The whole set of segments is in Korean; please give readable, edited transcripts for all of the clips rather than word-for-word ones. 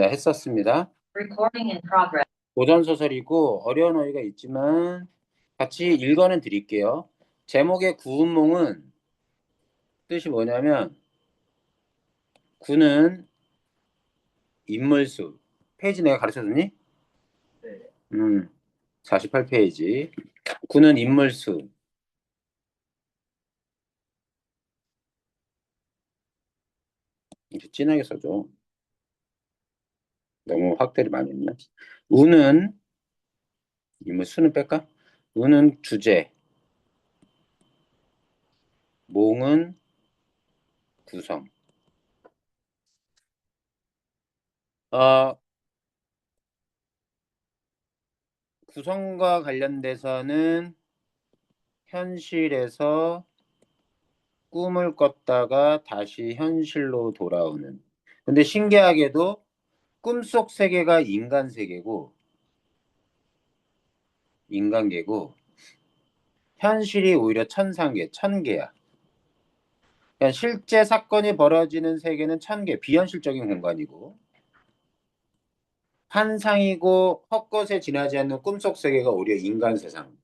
했었습니다. Recording in progress. 고전 소설이고 어려운 어휘가 있지만 같이 읽어는 드릴게요. 제목의 구운몽은 뜻이 뭐냐면 구는 인물수. 페이지 내가 가르쳐줬니? 네. 48페이지. 구는 인물수. 이렇게 진하게 써줘. 너무 확대를 많이 했나? 우는 인물수는 뺄까? 우는 주제. 몽은 구성. 구성과 관련돼서는 현실에서 꿈을 꿨다가 다시 현실로 돌아오는. 근데 신기하게도 꿈속 세계가 인간 세계고, 인간계고, 현실이 오히려 천상계, 천계야. 그러니까 실제 사건이 벌어지는 세계는 천계, 비현실적인 공간이고, 환상이고 헛것에 지나지 않는 꿈속 세계가 오히려 인간 세상.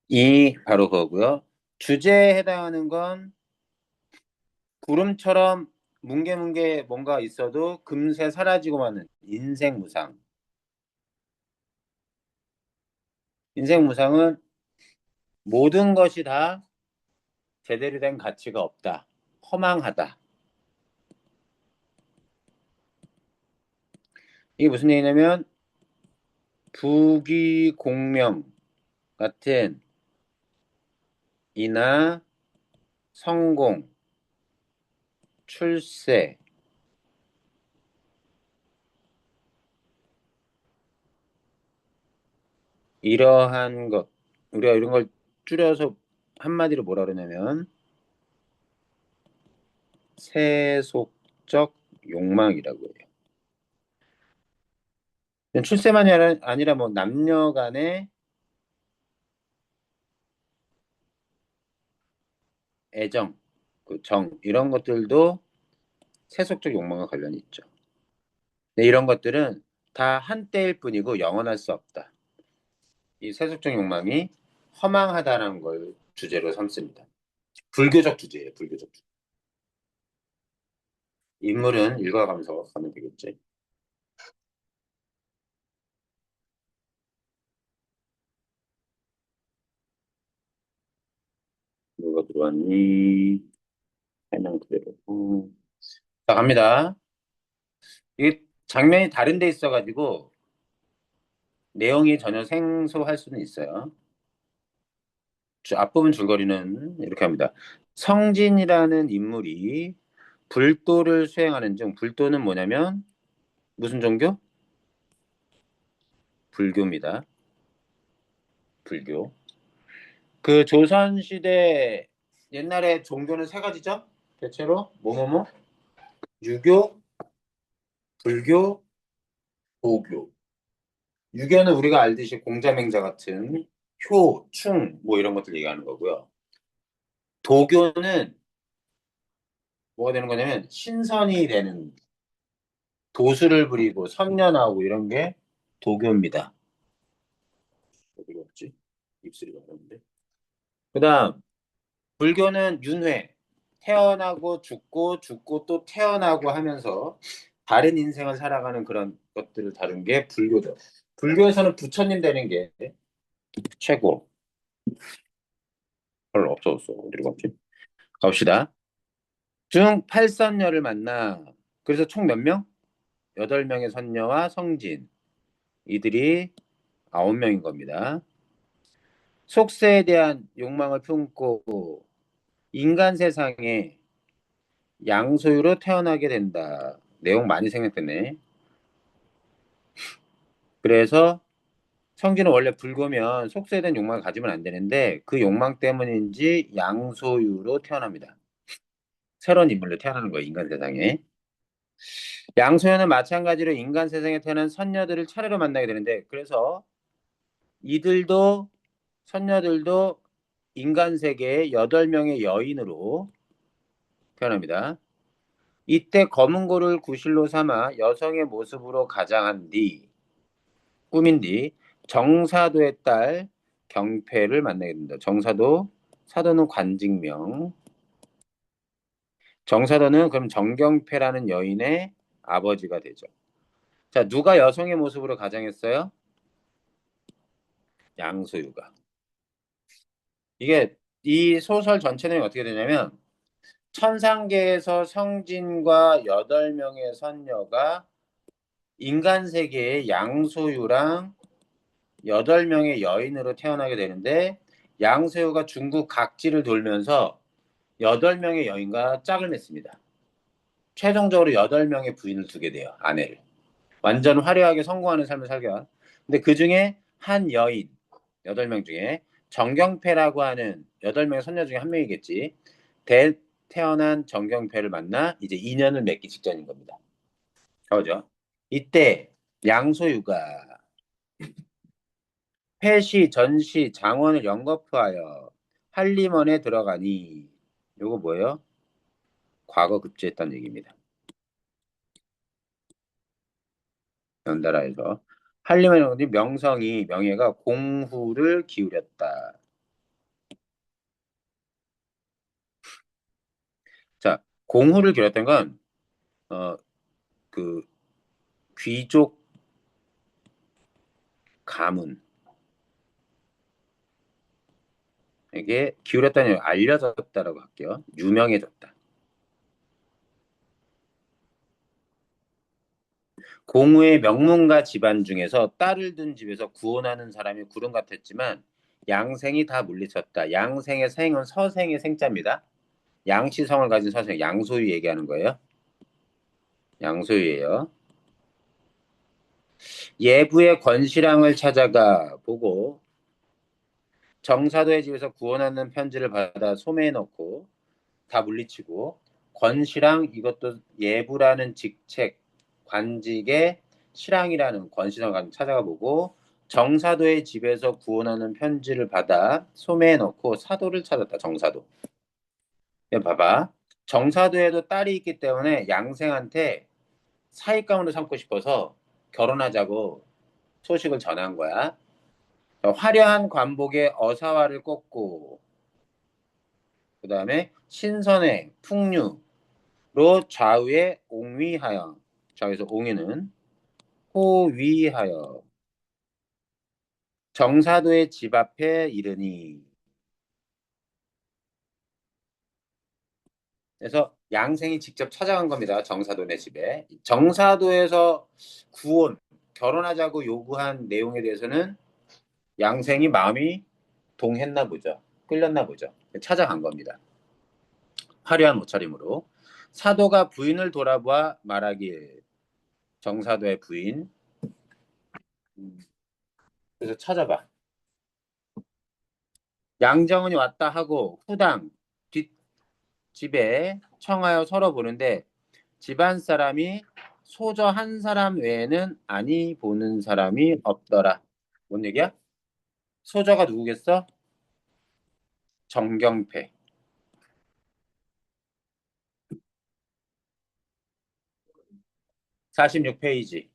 이 바로 그거고요. 주제에 해당하는 건 구름처럼 뭉게뭉게 뭔가 있어도 금세 사라지고 마는 인생 무상. 인생 무상은 모든 것이 다 제대로 된 가치가 없다. 허망하다. 이게 무슨 얘기냐면 부귀공명 같은 이나 성공, 출세, 이러한 것, 우리가 이런 걸 줄여서 한마디로 뭐라 그러냐면 세속적 욕망이라고 해요. 출세만이 아니라 뭐 남녀 간의 애정, 그 정, 이런 것들도 세속적 욕망과 관련이 있죠. 근데 이런 것들은 다 한때일 뿐이고 영원할 수 없다. 이 세속적 욕망이 허망하다는 걸 주제로 삼습니다. 불교적 주제예요, 불교적 주제. 인물은 읽어가면서 가면 되겠지. 누가 들어왔니? 설명 그대로. 자, 갑니다. 이 장면이 다른 데 있어가지고 내용이 전혀 생소할 수는 있어요. 앞부분 줄거리는 이렇게 합니다. 성진이라는 인물이 불도를 수행하는 중, 불도는 뭐냐면 무슨 종교? 불교입니다. 불교. 그 조선시대 옛날에 종교는 세 가지죠? 대체로 뭐뭐뭐? 유교, 불교, 도교. 유교는 우리가 알듯이 공자맹자 같은 효, 충, 뭐 이런 것들 얘기하는 거고요. 도교는 뭐가 되는 거냐면 신선이 되는 도수를 부리고 선련하고 이런 게 도교입니다. 어디가 없지? 입술이 마른데. 그다음 불교는 윤회. 태어나고 죽고 죽고 또 태어나고 하면서 다른 인생을 살아가는 그런 것들을 다룬 게 불교죠. 불교에서는 부처님 되는 게 최고. 별로 없어졌어. 어디로 갔지? 갑시다. 중 팔선녀를 만나. 그래서 총 몇 명? 8명의 선녀와 성진. 이들이 9명인 겁니다. 속세에 대한 욕망을 품고 인간 세상에 양소유로 태어나게 된다. 내용 많이 생략됐네. 그래서 성진은 원래 불구면 속세에 대한 욕망을 가지면 안 되는데 그 욕망 때문인지 양소유로 태어납니다. 새로운 인물로 태어나는 거예요, 인간 세상에. 양소유는 마찬가지로 인간 세상에 태어난 선녀들을 차례로 만나게 되는데 그래서 이들도 선녀들도 인간 세계의 8명의 여인으로 태어납니다. 이때 검은 고를 구실로 삼아 여성의 모습으로 가장한 뒤 꾸민 뒤 정사도의 딸 경패를 만나게 됩니다. 정사도 사도는 관직명. 정사도는 그럼 정경패라는 여인의 아버지가 되죠. 자, 누가 여성의 모습으로 가장했어요? 양소유가. 이게 이 소설 전체 내용이 어떻게 되냐면 천상계에서 성진과 8명의 선녀가 인간 세계의 양소유랑 8명의 여인으로 태어나게 되는데 양소유가 중국 각지를 돌면서 8명의 여인과 짝을 맺습니다. 최종적으로 8명의 부인을 두게 돼요. 아내를. 완전 화려하게 성공하는 삶을 살게. 근데 그 중에 한 여인, 8명 중에 정경패라고 하는 8명의 선녀 중에 한 명이겠지. 태어난 정경패를 만나 이제 인연을 맺기 직전인 겁니다. 그죠? 이때 양소유가 회시, 전시, 장원을 영거푸하여 한림원에 들어가니 요거 뭐예요? 과거 급제했다는 얘기입니다. 연달아에서 한림원의 명성이 명예가 공후를 기울였다. 자, 공후를 기울였던 건 그 귀족 가문에게 기울였다는 알려졌다라고 할게요. 유명해졌다. 공후의 명문가 집안 중에서 딸을 둔 집에서 구원하는 사람이 구름 같았지만 양생이 다 물리쳤다. 양생의 생은 서생의 생자입니다. 양씨성을 가진 서생, 양소유 얘기하는 거예요. 양소유예요. 예부의 권시랑을 찾아가 보고 정사도의 집에서 구원하는 편지를 받아 소매에 넣고 다 물리치고 권시랑 이것도 예부라는 직책 관직의 시랑이라는 권시랑 찾아가 보고 정사도의 집에서 구원하는 편지를 받아 소매에 넣고 사도를 찾았다. 정사도. 봐봐. 정사도에도 딸이 있기 때문에 양생한테 사익감으로 삼고 싶어서 결혼하자고 소식을 전한 거야. 화려한 관복에 어사화를 꽂고 그 다음에 신선의 풍류로 좌우에 옹위하여 좌우에서 옹위는 호위하여 정사도의 집 앞에 이르니 그래서 양생이 직접 찾아간 겁니다. 정사도네 집에. 정사도에서 구원, 결혼하자고 요구한 내용에 대해서는 양생이 마음이 동했나 보죠. 끌렸나 보죠. 찾아간 겁니다. 화려한 옷차림으로. 사도가 부인을 돌아보아 말하길 정사도의 부인. 그래서 찾아봐. 양정은이 왔다 하고 후당 뒷집에 청하여 서로 보는데 집안 사람이 소저 한 사람 외에는 아니 보는 사람이 없더라. 뭔 얘기야? 소저가 누구겠어? 정경패. 46페이지.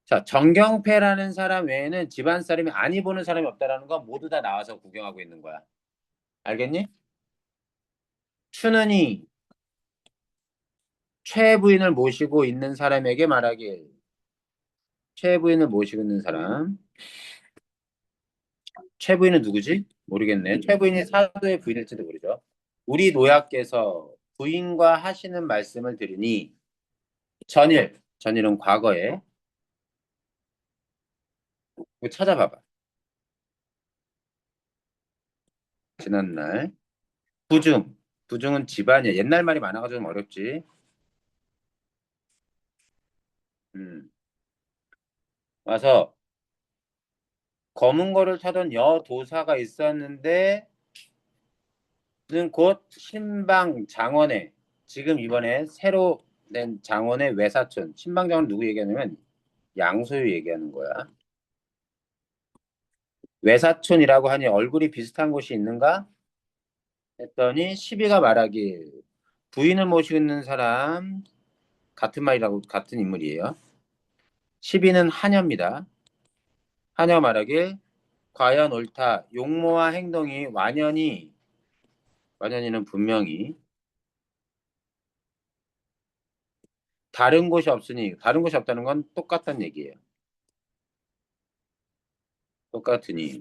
자, 정경패라는 사람 외에는 집안 사람이 아니 보는 사람이 없다라는 건 모두 다 나와서 구경하고 있는 거야. 알겠니? 추는이 최 부인을 모시고 있는 사람에게 말하길. 최 부인을 모시고 있는 사람. 최 부인은 누구지? 모르겠네. 최 부인이 사도의 부인일지도 모르죠. 우리 노약께서 부인과 하시는 말씀을 들으니 전일은 과거에 이거 찾아봐봐. 지난날 부중 부중은 집안이야. 옛날 말이 많아가지고 좀 어렵지. 음. 와서 검은 거를 타던 여도사가 있었는데 는 곧 신방 장원의 지금 이번에 새로 된 장원의 외사촌 신방 장원 누구 얘기하냐면 양소유 얘기하는 거야. 외사촌이라고 하니 얼굴이 비슷한 곳이 있는가? 했더니 시비가 말하길 부인을 모시는 사람 같은 말이라고 같은 인물이에요. 시비는 하녀입니다. 하녀 말하길 과연 옳다. 용모와 행동이 완연히는 분명히 다른 곳이 없으니 다른 곳이 없다는 건 똑같다는 얘기예요. 똑같으니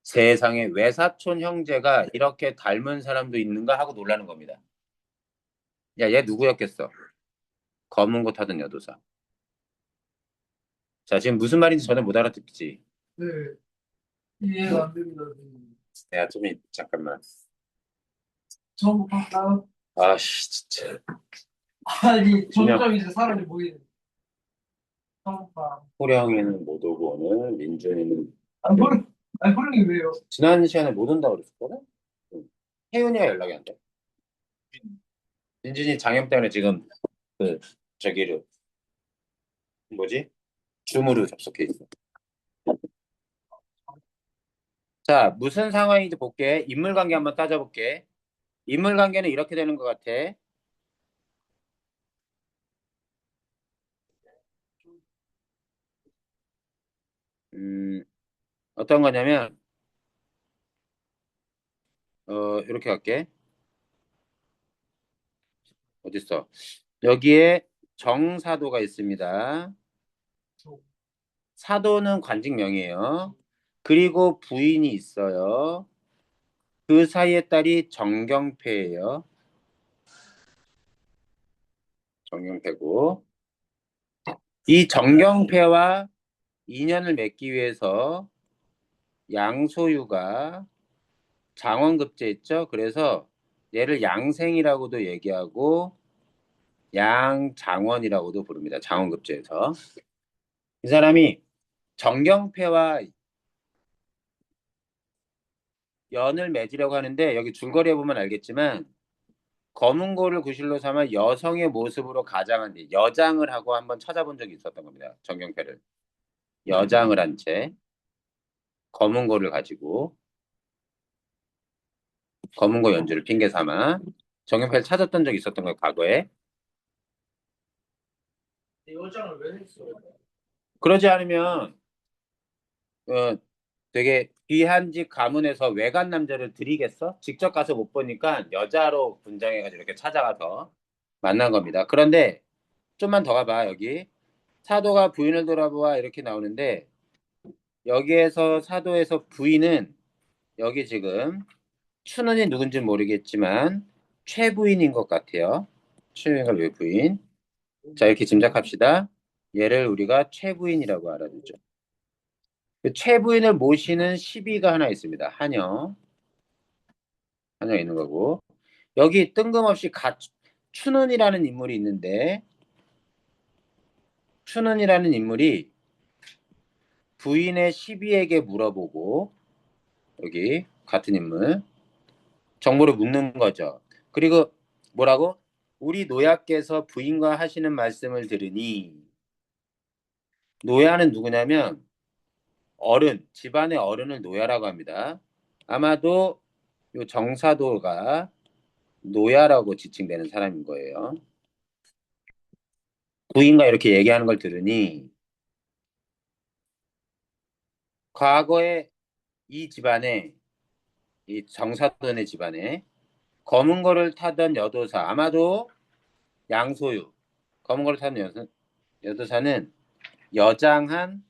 세상에 외사촌 형제가 이렇게 닮은 사람도 있는가 하고 놀라는 겁니다. 야, 얘 누구였겠어? 검은 옷 하던 여도사. 자, 지금 무슨 말인지 전혀 못 알아듣지? 네, 이해가 안 됩니다. 선생님. 내가 좀 잠깐만. 처음부터 할까요? 아씨, 진짜. 아니, 그냥 점점 이제 사람이 보이는. 처음부터. 호령이는 못 오고 오늘 민준이는 안 보는, 안 보는 게 왜요? 지난 시간에 못 온다고 그랬었거든? 응. 혜윤이가 연락이 안 돼. 민준이 장염 때문에 지금 그 저기를 뭐지? 줌으로 접속해 있어. 자, 무슨 상황인지 볼게. 인물관계 한번 따져볼게. 인물관계는 이렇게 되는 것 같아. 음, 어떤 거냐면 이렇게 할게. 어딨어? 여기에 정사도가 있습니다. 사도는 관직명이에요. 그리고 부인이 있어요. 그 사이의 딸이 정경패예요. 정경패고. 이 정경패와 인연을 맺기 위해서 양소유가 장원급제했죠. 그래서 얘를 양생이라고도 얘기하고 양장원이라고도 부릅니다. 장원급제에서. 이 사람이 정경패와 연을 맺으려고 하는데 여기 줄거리에 보면 알겠지만 검은고를 구실로 삼아 여성의 모습으로 가장한 뒤 여장을 하고 한번 찾아본 적이 있었던 겁니다. 정경패를. 여장을 한 채 검은고를 가지고 검은고 연주를 핑계 삼아 정경패를 찾았던 적이 있었던 거예요. 과거에. 여장을 왜 했어요? 그러지 않으면 어, 되게 귀한집 가문에서 외간 남자를 들이겠어? 직접 가서 못 보니까 여자로 분장해가지고 이렇게 찾아가서 만난 겁니다. 그런데 좀만 더 가봐 여기 사도가 부인을 돌아보아 이렇게 나오는데 여기에서 사도에서 부인은 여기 지금 춘은이 누군지 모르겠지만 최부인인 것 같아요. 최부인과 외부인. 자 이렇게 짐작합시다. 얘를 우리가 최부인이라고 알아두죠. 그 최부인을 모시는 시비가 하나 있습니다. 하녀 있는 거고 여기 뜬금없이 춘은이라는 인물이 있는데 춘은이라는 인물이 부인의 시비에게 물어보고 여기 같은 인물 정보를 묻는 거죠. 그리고 뭐라고? 우리 노야께서 부인과 하시는 말씀을 들으니 노야는 누구냐면 어른, 집안의 어른을 노야라고 합니다. 아마도 요 정사도가 노야라고 지칭되는 사람인 거예요. 부인과 이렇게 얘기하는 걸 들으니 과거에 이 집안에 이 정사돈의 집안에 검은 거를 타던 여도사 아마도 양소유 검은 거를 타던 여도사는 여장한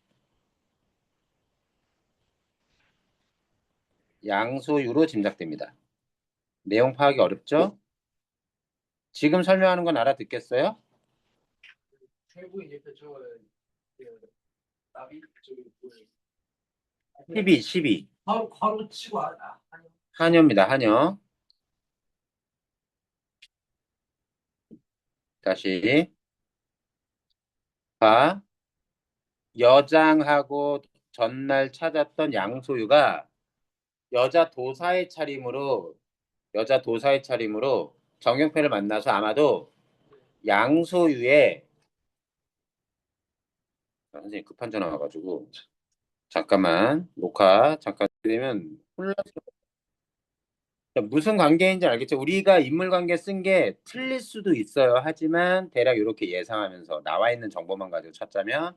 양소유로 짐작됩니다. 내용 파악이 어렵죠? 지금 설명하는 건 알아듣겠어요? 최고인 옆에 저 나비 저기 뭐예요? 12 바로 치고 아니. 한여입니다. 한여. 다시 봐. 여장하고 전날 찾았던 양소유가 여자 도사의 차림으로 여자 도사의 차림으로 정경패를 만나서 아마도 양소유의 선생님 급한 전화 와가지고 잠깐만 녹화 잠깐 되면 혼란스러워. 무슨 관계인지 알겠죠? 우리가 인물관계 쓴 게 틀릴 수도 있어요. 하지만 대략 이렇게 예상하면서 나와 있는 정보만 가지고 찾자면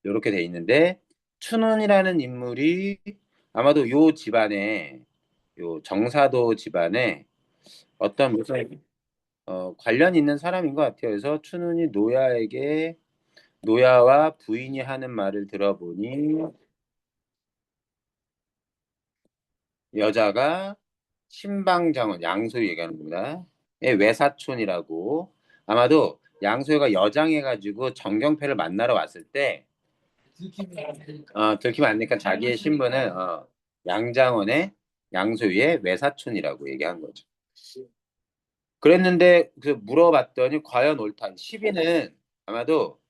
이렇게 돼 있는데 춘훈이라는 인물이 아마도 요 집안에 요 정사도 집안에 어떤 무슨 관련 있는 사람인 것 같아요. 그래서 춘훈이 노야와 부인이 하는 말을 들어보니 여자가 신방장원 양소유 얘기하는 겁니다. 의 외사촌이라고 아마도 양소유가 여장해가지고 정경패를 만나러 왔을 때 들키면 안 되니까 자기의 신분을 양장원의 양소유의 외사촌이라고 얘기한 거죠. 그랬는데 그 물어봤더니 과연 옳다. 아마도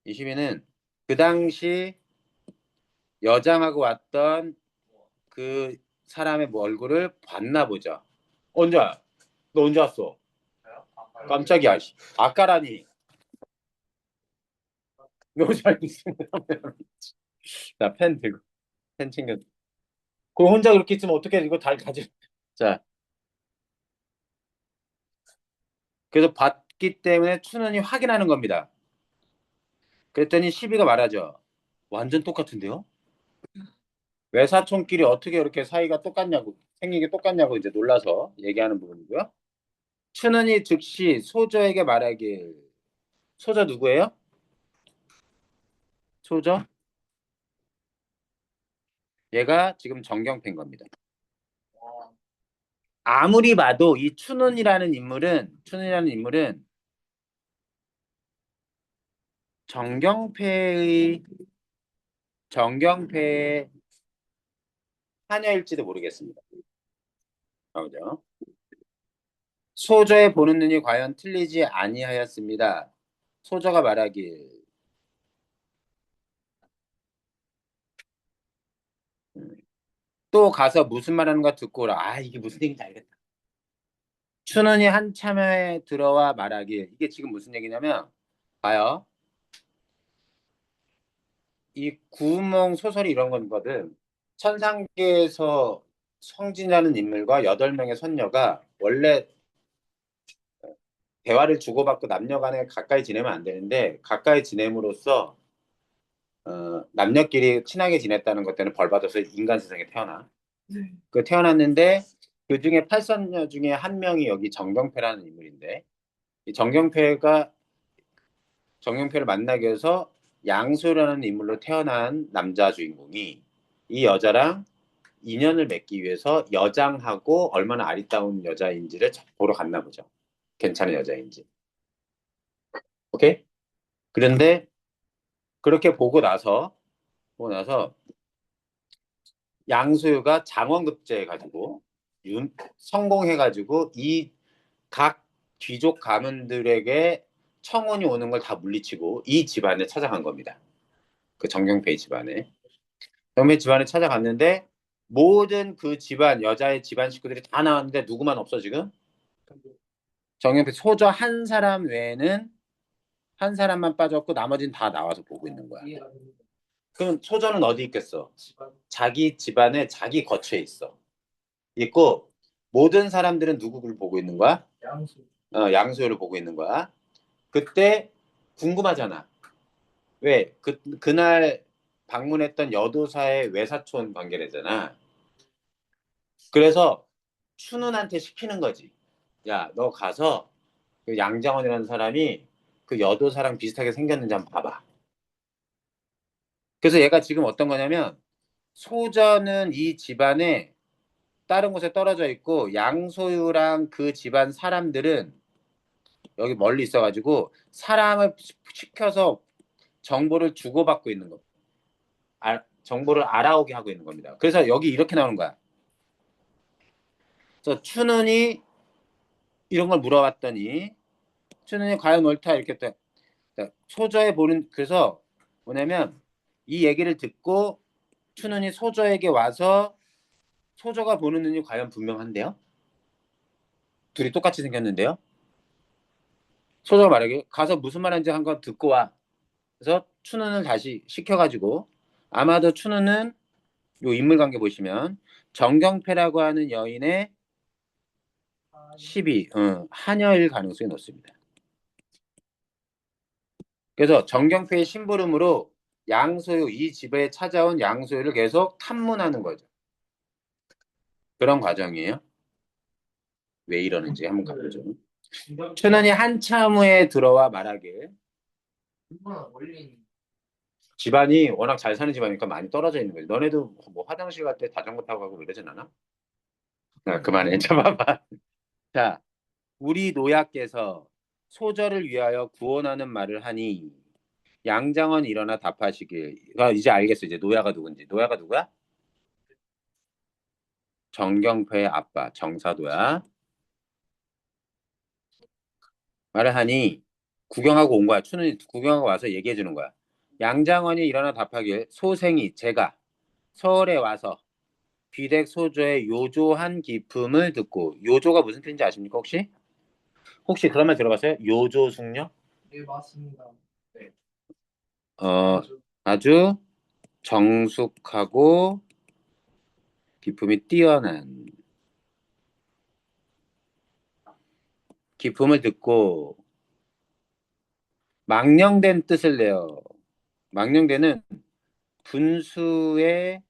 이 시비는 그 당시 여장하고 왔던 그 사람의 뭐 얼굴을 봤나 보죠. 언제? 너 언제 왔어? 깜짝이야. 씨. 아까라니. 너무 잘 있습니다. 나펜 들고 펜 챙겨. 그 혼자 그렇게 있으면 어떻게 이거 다 가지? 자, 그래서 봤기 때문에 춘원이 확인하는 겁니다. 그랬더니 시비가 말하죠. 완전 똑같은데요? 외사촌끼리 어떻게 이렇게 사이가 똑같냐고 생긴 게 똑같냐고 이제 놀라서 얘기하는 부분이고요. 춘은이 즉시 소저에게 말하길. 소저 누구예요? 소저? 얘가 지금 정경패인 겁니다. 아무리 봐도 이 춘은이라는 인물은 정경패의 정경패의 하녀일지도 모르겠습니다. 그죠? 소저의 보는 눈이 과연 틀리지 아니하였습니다. 소저가 말하길. 또 가서 무슨 말하는가 듣고 오라. 아, 이게 무슨 얘기인지 알겠다. 춘은이 한참에 들어와 말하길. 이게 지금 무슨 얘기냐면 봐요. 이 구운몽 소설이 이런 거거든. 천상계에서 성진이라는 인물과 8명의 선녀가 원래 대화를 주고받고 남녀 간에 가까이 지내면 안 되는데 가까이 지냄으로써 남녀끼리 친하게 지냈다는 것 때문에 벌 받아서 인간 세상에 태어나. 그 태어났는데 그 중에 8선녀 중에 한 명이 여기 정경패라는 인물인데 이 정경패를 만나기 위해서 양소라는 인물로 태어난 남자 주인공이 이 여자랑 인연을 맺기 위해서 여장하고 얼마나 아리따운 여자인지를 보러 갔나 보죠. 괜찮은 여자인지. 오케이? 그런데 그렇게 보고 나서 양소유가 장원급제 해가지고 성공해가지고 이 각 귀족 가문들에게 청혼이 오는 걸 다 물리치고 이 집안에 찾아간 겁니다. 그 정경패 집안에. 정경패 집안에 찾아갔는데 모든 그 집안 여자의 집안 식구들이 다 나왔는데 누구만 없어 지금? 정경패 소저 한 사람 외에는 한 사람만 빠졌고 나머지는 다 나와서 보고 있는 거야. 그럼 소저는 어디 있겠어? 자기 집안에 자기 거처에 있고 모든 사람들은 누구를 보고 있는 거야? 양수를 보고 있는 거야. 그때 궁금하잖아. 왜? 그날 방문했던 여도사의 외사촌 관계래잖아. 그래서 춘훈한테 시키는 거지. 야, 너 가서 그 양장원이라는 사람이 그 여도사랑 비슷하게 생겼는지 한번 봐봐. 그래서 얘가 지금 어떤 거냐면 소저는 이 집안에 다른 곳에 떨어져 있고 양소유랑 그 집안 사람들은 여기 멀리 있어가지고 사람을 시켜서 정보를 주고받고 있는 거. 정보를 알아오게 하고 있는 겁니다. 그래서 여기 이렇게 나오는 거야. 그래서 춘훈이 이런 걸 물어봤더니 춘훈이 과연 옳다 이렇게 또 소저에 보는 그래서 뭐냐면 이 얘기를 듣고 춘훈이 소저에게 와서 소저가 보는 눈이 과연 분명한데요? 둘이 똑같이 생겼는데요? 소저가 말하기 가서 무슨 말인지 한 거 듣고 와. 그래서 춘훈을 다시 시켜가지고 아마도 춘훈은 요 인물 관계 보시면 정경패라고 하는 여인의 시비, 하녀일 가능성이 높습니다. 그래서 정경패의 심부름으로 양소유, 이 집에 찾아온 양소유를 계속 탐문하는 거죠. 그런 과정이에요. 왜 이러는지 한번 가보죠. 춘원이 한참 후에 들어와 말하길, 얼마나 멀리 집안이 워낙 잘 사는 집안이니까 많이 떨어져 있는 거지. 너네도 뭐 화장실 갈 때 자전거 타고 가고 이러진 않아? 그만해. 잡아봐. 자, 우리 노약께서 소절을 위하여 구원하는 말을 하니 양장원 일어나 답하시길. 이제 알겠어. 이제 노야가 누군지. 노야가 누구야? 정경패의 아빠 정사도야. 말을 하니 구경하고 온 거야. 춘훈이 구경하고 와서 얘기해 주는 거야. 양장원이 일어나 답하길 소생이 제가 서울에 와서 비댁 소조의 요조한 기품을 듣고 요조가 무슨 뜻인지 아십니까 혹시? 혹시 그런 말 들어봤어요? 요조숙녀? 네, 맞습니다. 네. 어, 아주 정숙하고 기품이 뛰어난 기품을 듣고 망령된 뜻을 내요. 망령되는 분수에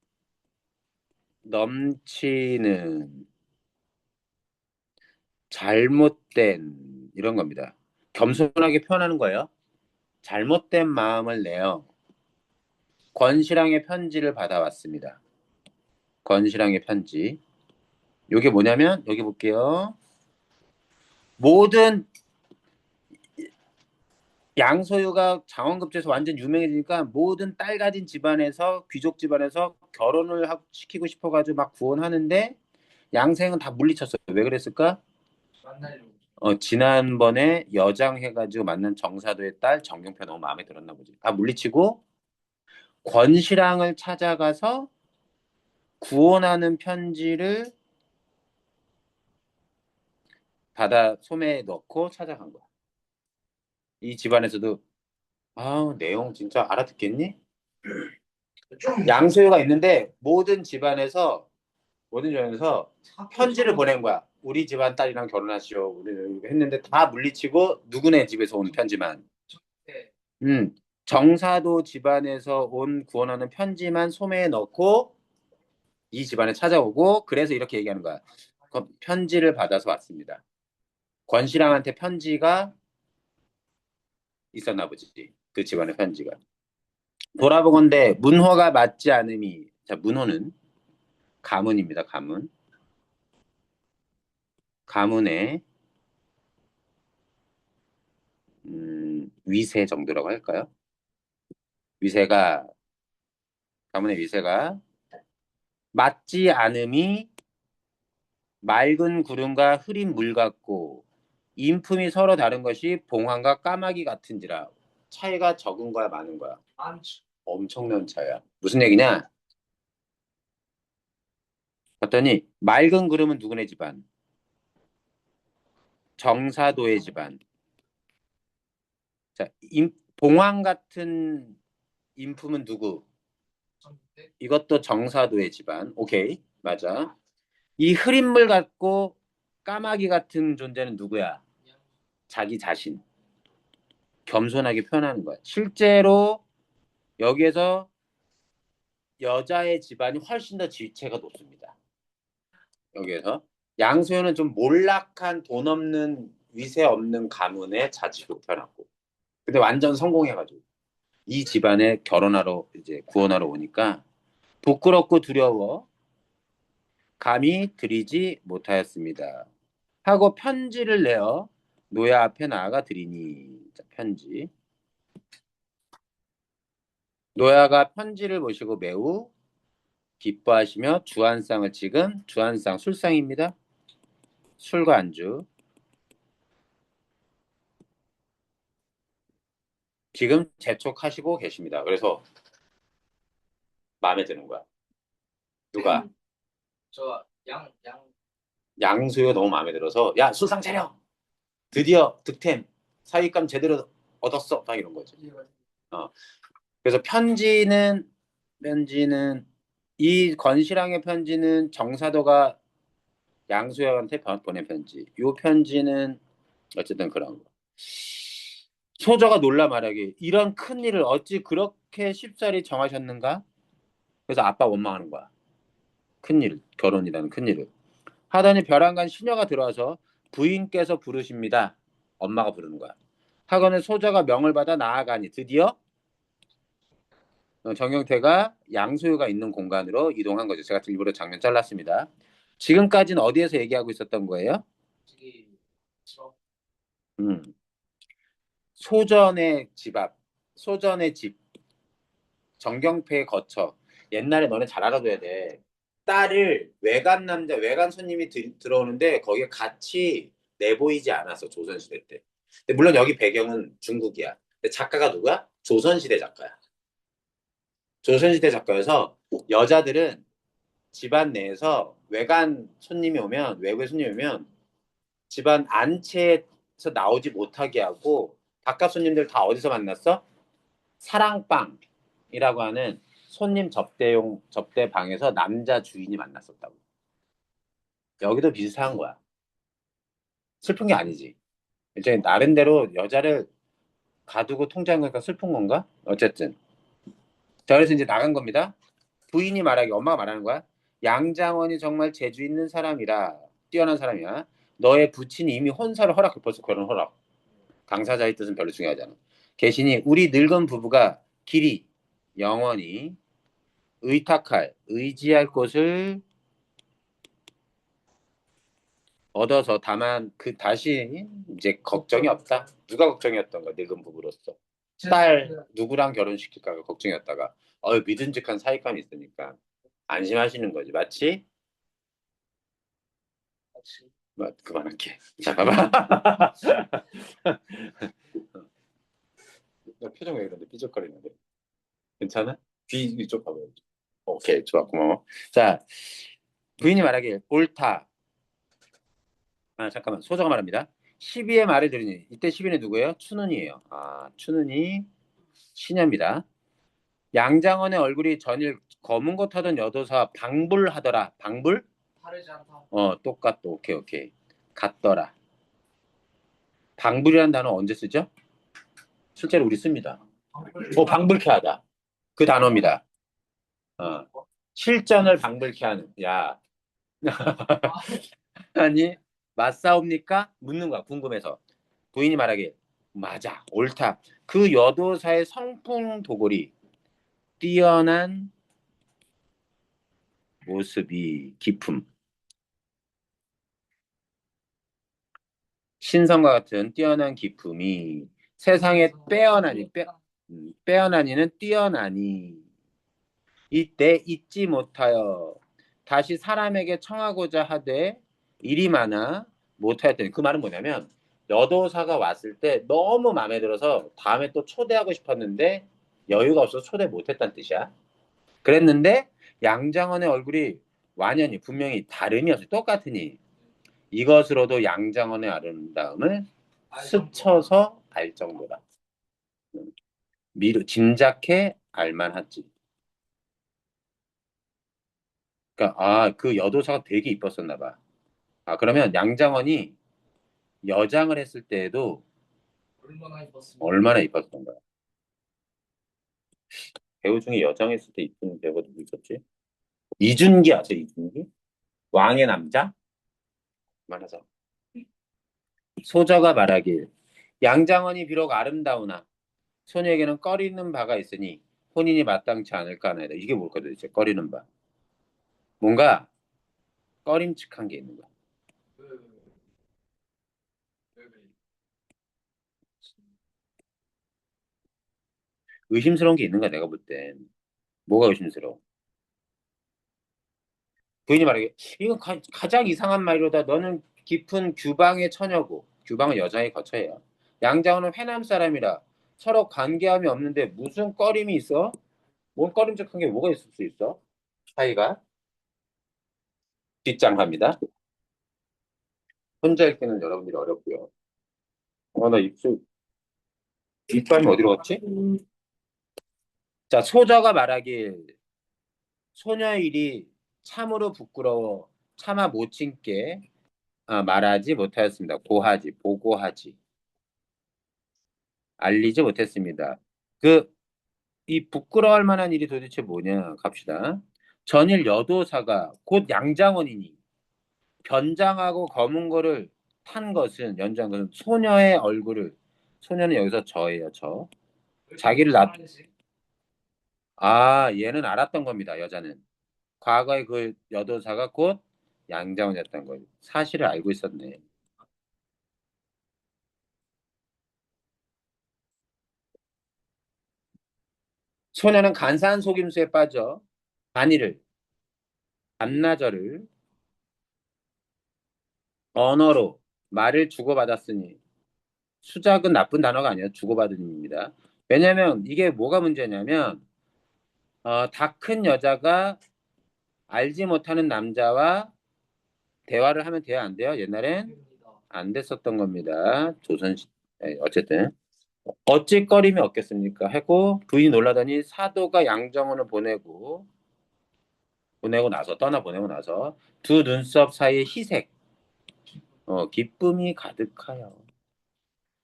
넘치는 잘못된 이런 겁니다. 겸손하게 표현하는 거예요. 잘못된 마음을 내요. 권시랑의 편지를 받아왔습니다. 권시랑의 편지. 이게 뭐냐면 여기 볼게요. 모든 양소유가 장원급제에서 완전 유명해지니까 모든 딸 가진 집안에서 귀족 집안에서 결혼을 시키고 싶어가지고 막 구원하는데 양생은 다 물리쳤어요. 왜 그랬을까? 만나려고. 지난번에 여장 해가지고 만난 정사도의 딸 정경표 너무 마음에 들었나 보지. 다 물리치고 권시랑을 찾아가서 구원하는 편지를 받아 소매에 넣고 찾아간 거야. 이 집안에서도 내용 진짜 알아듣겠니? 좀 양소유가 있는데 모든 집안에서 편지를 보낸 거야. 우리 집안 딸이랑 결혼하시오. 우리 했는데 다 물리치고 누구네 집에서 온 편지만. 네. 정사도 집안에서 온 구원하는 편지만 소매에 넣고 이 집안에 찾아오고 그래서 이렇게 얘기하는 거야. 편지를 받아서 왔습니다. 권시랑한테 편지가 있었나 보지. 그 집안의 편지가. 돌아보건대 문호가 맞지 않음이. 자, 문호는 가문입니다. 가문. 가문의 위세 정도라고 할까요? 위세가 가문의 위세가 맞지 않음이 맑은 구름과 흐린 물 같고 인품이 서로 다른 것이 봉황과 까마귀 같은지라. 차이가 적은 거야 많은 거야? 많죠. 엄청난 차이야. 무슨 얘기냐? 봤더니 맑은 구름은 누구네 집안? 정사도의 집안. 자, 봉황 같은 인품은 누구? 네. 이것도 정사도의 집안. 오케이, 맞아. 이 흐린 물 같고 까마귀 같은 존재는 누구야? 자기 자신. 겸손하게 표현하는 거야. 실제로 여기에서 여자의 집안이 훨씬 더 지위체가 높습니다. 여기에서 양소연은 좀 몰락한 돈 없는 위세 없는 가문의 자취로 태어났고, 근데 완전 성공해가지고 이 집안에 결혼하러 이제 구원하러 오니까 부끄럽고 두려워 감히 드리지 못하였습니다. 하고 편지를 내어 노예 앞에 나아가 드리니. 자, 편지. 노야가 편지를 보시고 매우 기뻐하시며 주한상을 찍은 주한상 술상입니다. 술과 안주. 지금 재촉하시고 계십니다. 그래서 마음에 드는 거야. 누가? 양. 양수가 너무 마음에 들어서 야 술상 차려. 드디어 득템. 사윗감 제대로 얻었어. 막 이런 거지. 그래서 편지는 이 건실왕의 편지는 정사도가 양수혁한테 보낸 편지. 이 편지는 어쨌든 그런 거. 소저가 놀라 말하기 이런 큰 일을 어찌 그렇게 쉽사리 정하셨는가? 그래서 아빠 원망하는 거야. 큰일, 결혼이라는 큰일을. 하더니 벼랑간 시녀가 들어와서 부인께서 부르십니다. 엄마가 부르는 거야. 하고는 소저가 명을 받아 나아가니 드디어 정경태가 양소유가 있는 공간으로 이동한 거죠. 제가 일부러 장면 잘랐습니다. 지금까지는 어디에서 얘기하고 있었던 거예요? 저기 저 음, 소전의 집 앞, 소전의 집, 정경패에 거쳐. 옛날에 너네 잘 알아둬야 돼. 딸을 외간 남자, 외간 손님이 들어오는데 거기에 같이 내보이지 않았어, 조선시대 때. 근데 물론 여기 배경은 중국이야. 근데 작가가 누구야? 조선시대 작가야. 조선시대 작가여서 여자들은 집안 내에서 외간 손님이 오면, 외부의 손님이 오면 집안 안채에서 나오지 못하게 하고 바깥 손님들 다 어디서 만났어? 사랑방이라고 하는 손님 접대용 접대방에서 남자 주인이 만났었다고. 여기도 비슷한 거야. 슬픈 게 아니지. 일종의 나름대로 여자를 가두고 통제한 거니까 슬픈 건가? 어쨌든. 자, 그래서 이제 나간 겁니다. 부인이 말하기, 엄마가 말하는 거야. 양장원이 정말 재주 있는 사람이라, 뛰어난 사람이야. 너의 부친이 이미 혼사를 허락해, 벌써 결혼 허락. 당사자의 뜻은 별로 중요하지 않아. 계시니 우리 늙은 부부가 길이, 영원히 의탁할, 의지할 곳을 얻어서 다만 그 다시 이제 걱정이 없다. 누가 걱정이었던 거야, 늙은 부부로서. 딸 누구랑 결혼시킬까가 걱정이었다가 믿음직한 사익감이 있으니까 안심하시는 거지. 맞지? 그만할게. 자, 봐봐. 나 표정 왜 이런데 삐죽거리는데. 괜찮아? 귀 이쪽 봐봐. 오케이, 좋아, 고마워. 자, 부인이 말하길 옳다. 아, 잠깐만. 소정가 말합니다. 시비의 말을 들으니 이때 시비는 누구예요? 춘훈이에요. 아, 춘훈이 시녀입니다. 양장원의 얼굴이 전일 검은 것 하던 여도사 방불하더라. 방불? 다르지 않다. 똑같다. 오케이, 오케이. 같더라. 방불이라는 단어 언제 쓰죠? 실제로 우리 씁니다. 방불케 하다. 그 단어입니다. 어. 실전을 방불케 하는. 야, 아니, 맞사옵니까? 묻는 거야, 궁금해서. 부인이 말하길, 맞아, 옳다. 그 여도사의 성풍 도골이 뛰어난 모습이 기품. 신성과 같은 뛰어난 기품이 세상에 빼어나니는 뛰어나니 이때 잊지 못하여 다시 사람에게 청하고자 하되 일이 많아 못하였더니 그 말은 뭐냐면 여도사가 왔을 때 너무 마음에 들어서 다음에 또 초대하고 싶었는데 여유가 없어서 초대 못했다는 뜻이야. 그랬는데 양장원의 얼굴이 완연히 분명히 다름이 없어 똑같으니 이것으로도 양장원의 아름다움을 스쳐서 알 정도다. 미루 짐작해 알만하지. 그러니까 그 여도사가 되게 이뻤었나 봐. 그러면 양장원이 여장을 했을 때에도 얼마나 입었습니까? 얼마나 이뻤던 거야. 배우 중에 여장했을 때 이쁜 배우가 누구 있었지? 이준기 아세요? 이준기? 왕의 남자? 말하자. 소저가 말하길 양장원이 비록 아름다우나 소녀에게는 꺼리는 바가 있으니 혼인이 마땅치 않을까 하나이다. 이게 뭘까 도대체 꺼리는 바. 뭔가 꺼림칙한 게 있는 거야. 그, 그, 의심스러운 게 있는 거야 내가 볼 땐. 뭐가 의심스러워? 부인이 말하길 이건 가장 이상한 말이로다. 너는 깊은 규방의 처녀고 규방은 여자의 거처예요. 양장원은 회남 사람이라 서로 관계함이 없는데 무슨 꺼림이 있어? 뭔 꺼림칙한 게 뭐가 있을 수 있어? 차이가 뒷장합니다. 혼자 읽기는 여러분들이 어렵고요. 나 입술 뒷발이 어디로 갔지? 자, 소저가 말하길 소녀의 일이 참으로 부끄러워 차마 못 참게 말하지 못하였습니다. 고하지, 보고하지, 알리지 못했습니다. 그, 이 부끄러워할 만한 일이 도대체 뭐냐 갑시다. 전일 여도사가 곧 양장원이니 변장하고 검은 거를 탄 것은 연장 것은 소녀의 얼굴을 소녀는 여기서 저예요, 저. 자기를 얘는 알았던 겁니다, 여자는. 과거에 그 여도사가 곧 양장원이었던 거예요. 사실을 알고 있었네. 소녀는 간사한 속임수에 빠져 반의를, 반나절을 언어로 말을 주고받았으니 수작은 나쁜 단어가 아니에요. 주고받은입니다. 왜냐하면 이게 뭐가 문제냐면 다 큰 여자가 알지 못하는 남자와 대화를 하면 돼요, 안 돼요? 옛날엔 안 됐었던 겁니다. 어쨌든 어찌거림이 없겠습니까? 하고 부인이 놀라더니 사도가 양정원을 보내고 나서 떠나보내고 나서 두 눈썹 사이에 희색, 기쁨이 가득하여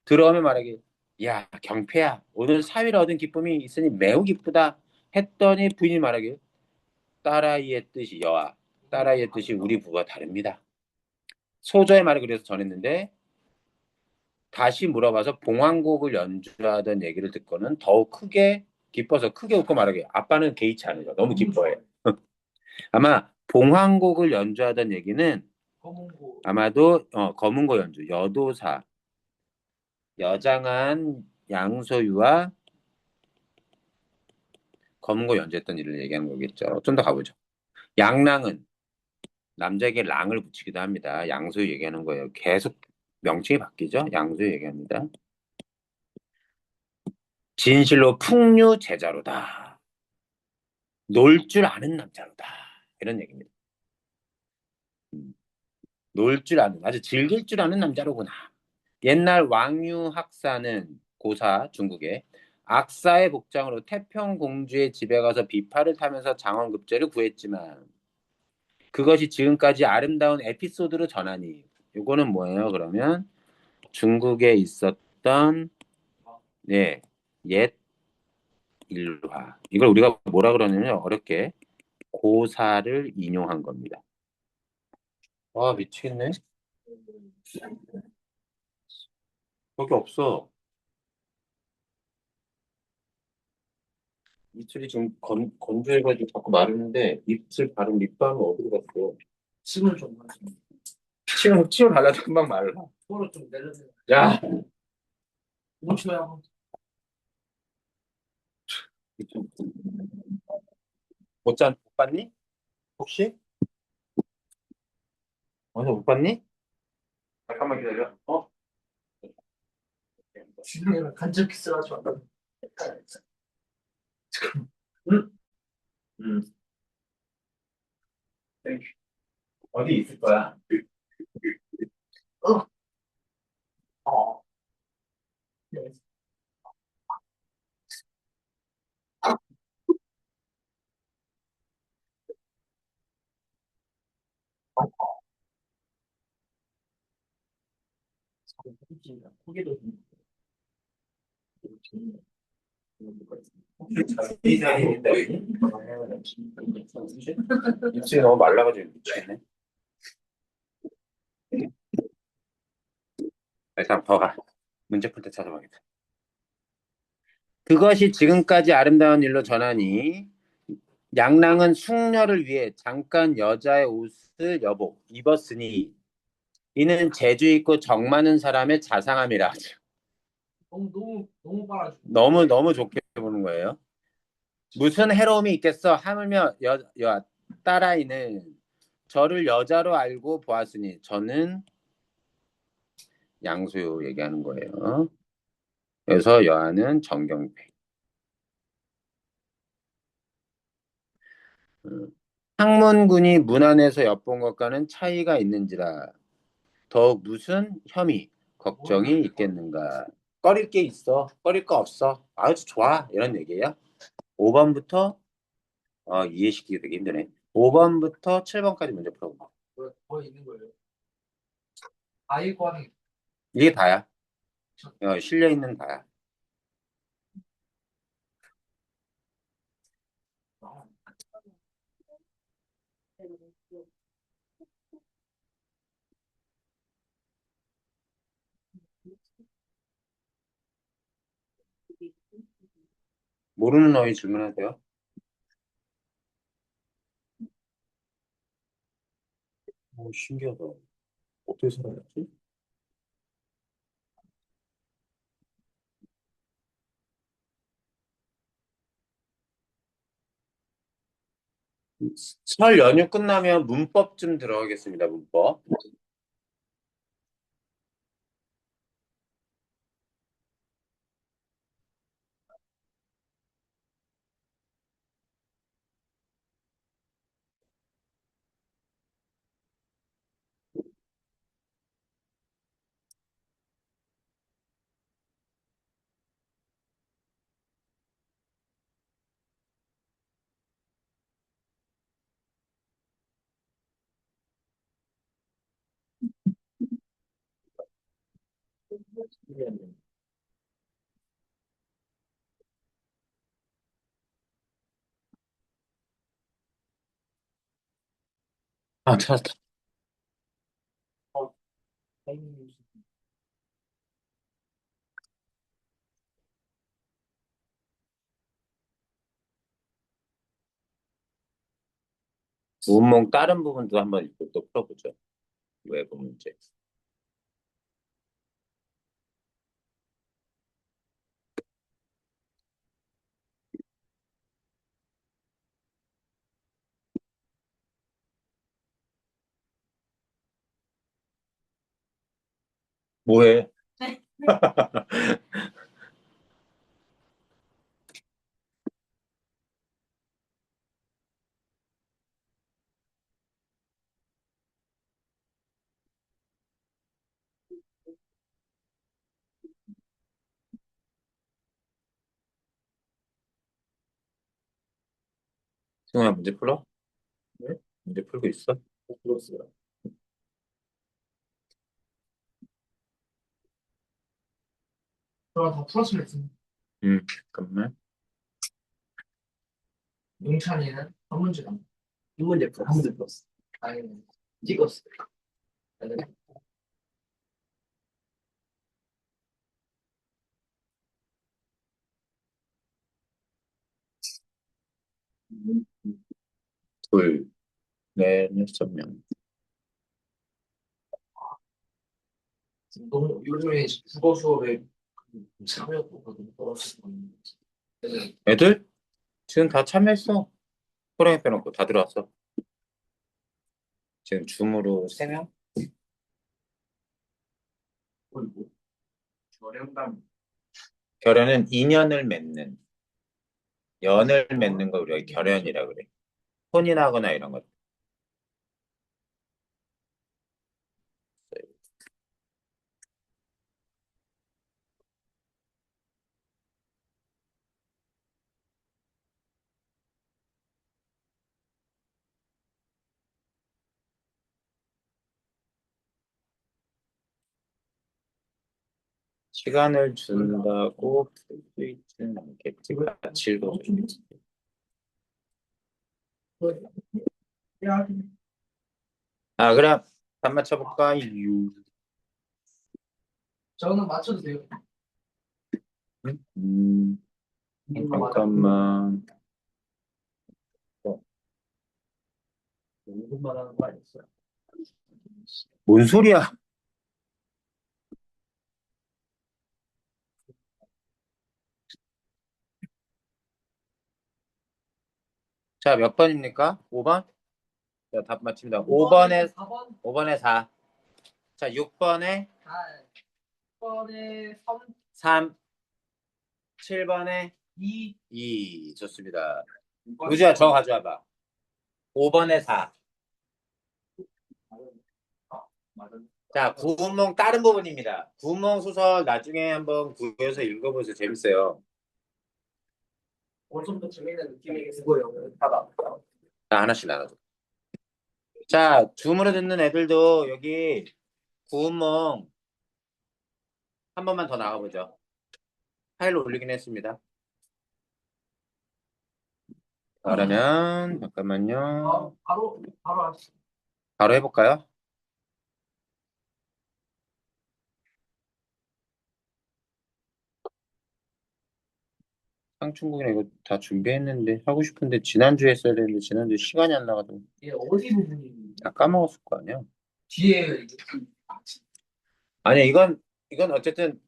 들어오면 말하기, 야 경패야, 오늘 사위를 얻은 기쁨이 있으니 매우 기쁘다 했더니 부인이 말하기, 딸아이의 뜻이 여아, 딸아이의 뜻이 우리 부부와 다릅니다. 소저의 말을 그래서 전했는데 다시 물어봐서 봉황곡을 연주하던 얘기를 듣고는 더욱 크게 기뻐서 크게 웃고 말하기, 아빠는 개의치 않으죠. 너무 기뻐해. 아마 봉황곡을 연주하던 얘기는 아마도 검은고 연주, 여도사, 여장한 양소유와 검은고 연주했던 일을 얘기하는 거겠죠. 좀 더 가보죠. 양랑은 남자에게 랑을 붙이기도 합니다. 양소유 얘기하는 거예요. 계속 명칭이 바뀌죠. 양소유 얘기합니다. 진실로 풍류 제자로다. 놀 줄 아는 남자로다. 이런 얘기입니다. 놀 줄 아는, 아주 즐길 줄 아는 남자로구나. 옛날 왕유학사는 고사 중국에 악사의 복장으로 태평공주의 집에 가서 비파를 타면서 장원급제를 구했지만 그것이 지금까지 아름다운 에피소드로 전하니 요거는 뭐예요? 그러면 중국에 있었던 네, 옛 일화. 이걸 우리가 뭐라 그러냐면 어렵게 고사를 인용한 겁니다. 아, 미치겠네. 거기 없어. 입술이 지금 건조해가지고 자꾸 마르는데 입술 바른 립밤은 어디로 갔어? 침을 좀 마시고 침을 발라도 금방 말라. 코를 좀 내려서 야, 5초야. 못 봤니? 혹시? 어디서 못 봤니? 잠깐만 기다려. 준영이랑 간접 키스를 하지 마. 응? 음. 어디 있을 거야. 어. 어. 네. 고개도 입술이 너무 말라가지고 미치겠네. 일단 더 가. 문제 풀 때 찾아봐야겠다. 그것이 지금까지 아름다운 일로 전하니 양랑은 숙녀를 위해 잠깐 여자의 옷을 여복 입었으니 이는 재주 있고 정 많은 사람의 자상함이라. 너무 빨아줘. 너무 좋게 보는 거예요. 무슨 해로움이 있겠어? 하물며 딸아이는 저를 여자로 알고 보았으니 저는 양수요 얘기하는 거예요. 그래서 여아는 정경패. 음. 학문군이 문 안에서 엿본 것과는 차이가 있는지라 더욱 무슨 혐의, 걱정이 있겠는가. 꺼릴 게 있어. 꺼릴 거 없어. 아주 좋아. 이런 얘기예요. 5번부터 이해시키기 되게 힘드네. 5번부터 7번까지 문제 풀어봐. 뭐 있는 거예요? 아이고 하는 이게 다야. 실려 있는 다야. 거. 모르는 어휘 질문하세요. 신기하다. 어떻게 살아났지? 설 연휴 끝나면 문법 좀 들어가겠습니다. 문법. 찾았다. 어, 타이밍. 문몽 다른 부분도 한번 또 풀어보죠. 외부 문제. 뭐해? 승우야 문제 풀어? 네? 문제 풀고 있어? 풀었어요. 그럼 다 풀었으면 됐습니다. 잠깐만. 용찬이는 한 문제 남. 한 문제 풀었어. 한 문제 풀었어. 아니, 찍었어. 둘, 넷, 6명. 너무 요즘에 국어 수업에 참여도가 너무 떨어지고 있는 거지. 애들? 지금 다 참여했어. 호랑이 빼놓고 다 들어왔어. 지금 줌으로 3명? 그리고 저렴감. 결연은 인연을 맺는, 연을 맺는 걸 우리가 결연이라 그래. 혼인하거나 이런 것. 시간을 준다고 풀 수 있지는 않겠지. 같이 읽어줘야지. 그럼 한 맞춰볼까? 저는 맞춰도 돼요. 음, 잠깐만. 공부만 하는 거 아니었어요? 뭔 소리야? 자, 몇 번입니까? 5번? 자, 답 맞춥니다. 5번에 4번? 5번에 4. 자, 6번에 8번에 3, 3, 7번에 2, 2. 좋습니다. 우주야, 저 가져와봐. 5번에 4. 맞아. 자, 구운몽 다른 부분입니다. 구운몽 소설 나중에 한번 구해서 읽어보세요. 재밌어요. 어좀더 재밌는 느낌이긴 뭐예요. 하다. 자, 하나씩 나눠서. 자, 줌으로 듣는 애들도 여기 구운몽 한 번만 더 나가보죠. 파일 올리긴 했습니다. 그러면 잠깐만요. 바로 하시. 바로 해볼까요? 상충국이나 이거 다 준비했는데 하고 싶은데 지난주에 했어야 되는데 지난주 시간이 안 나가지고 이게 어디 부분이 다 까먹었을 거 아니야. 뒤에 이제 아니 이건 어쨌든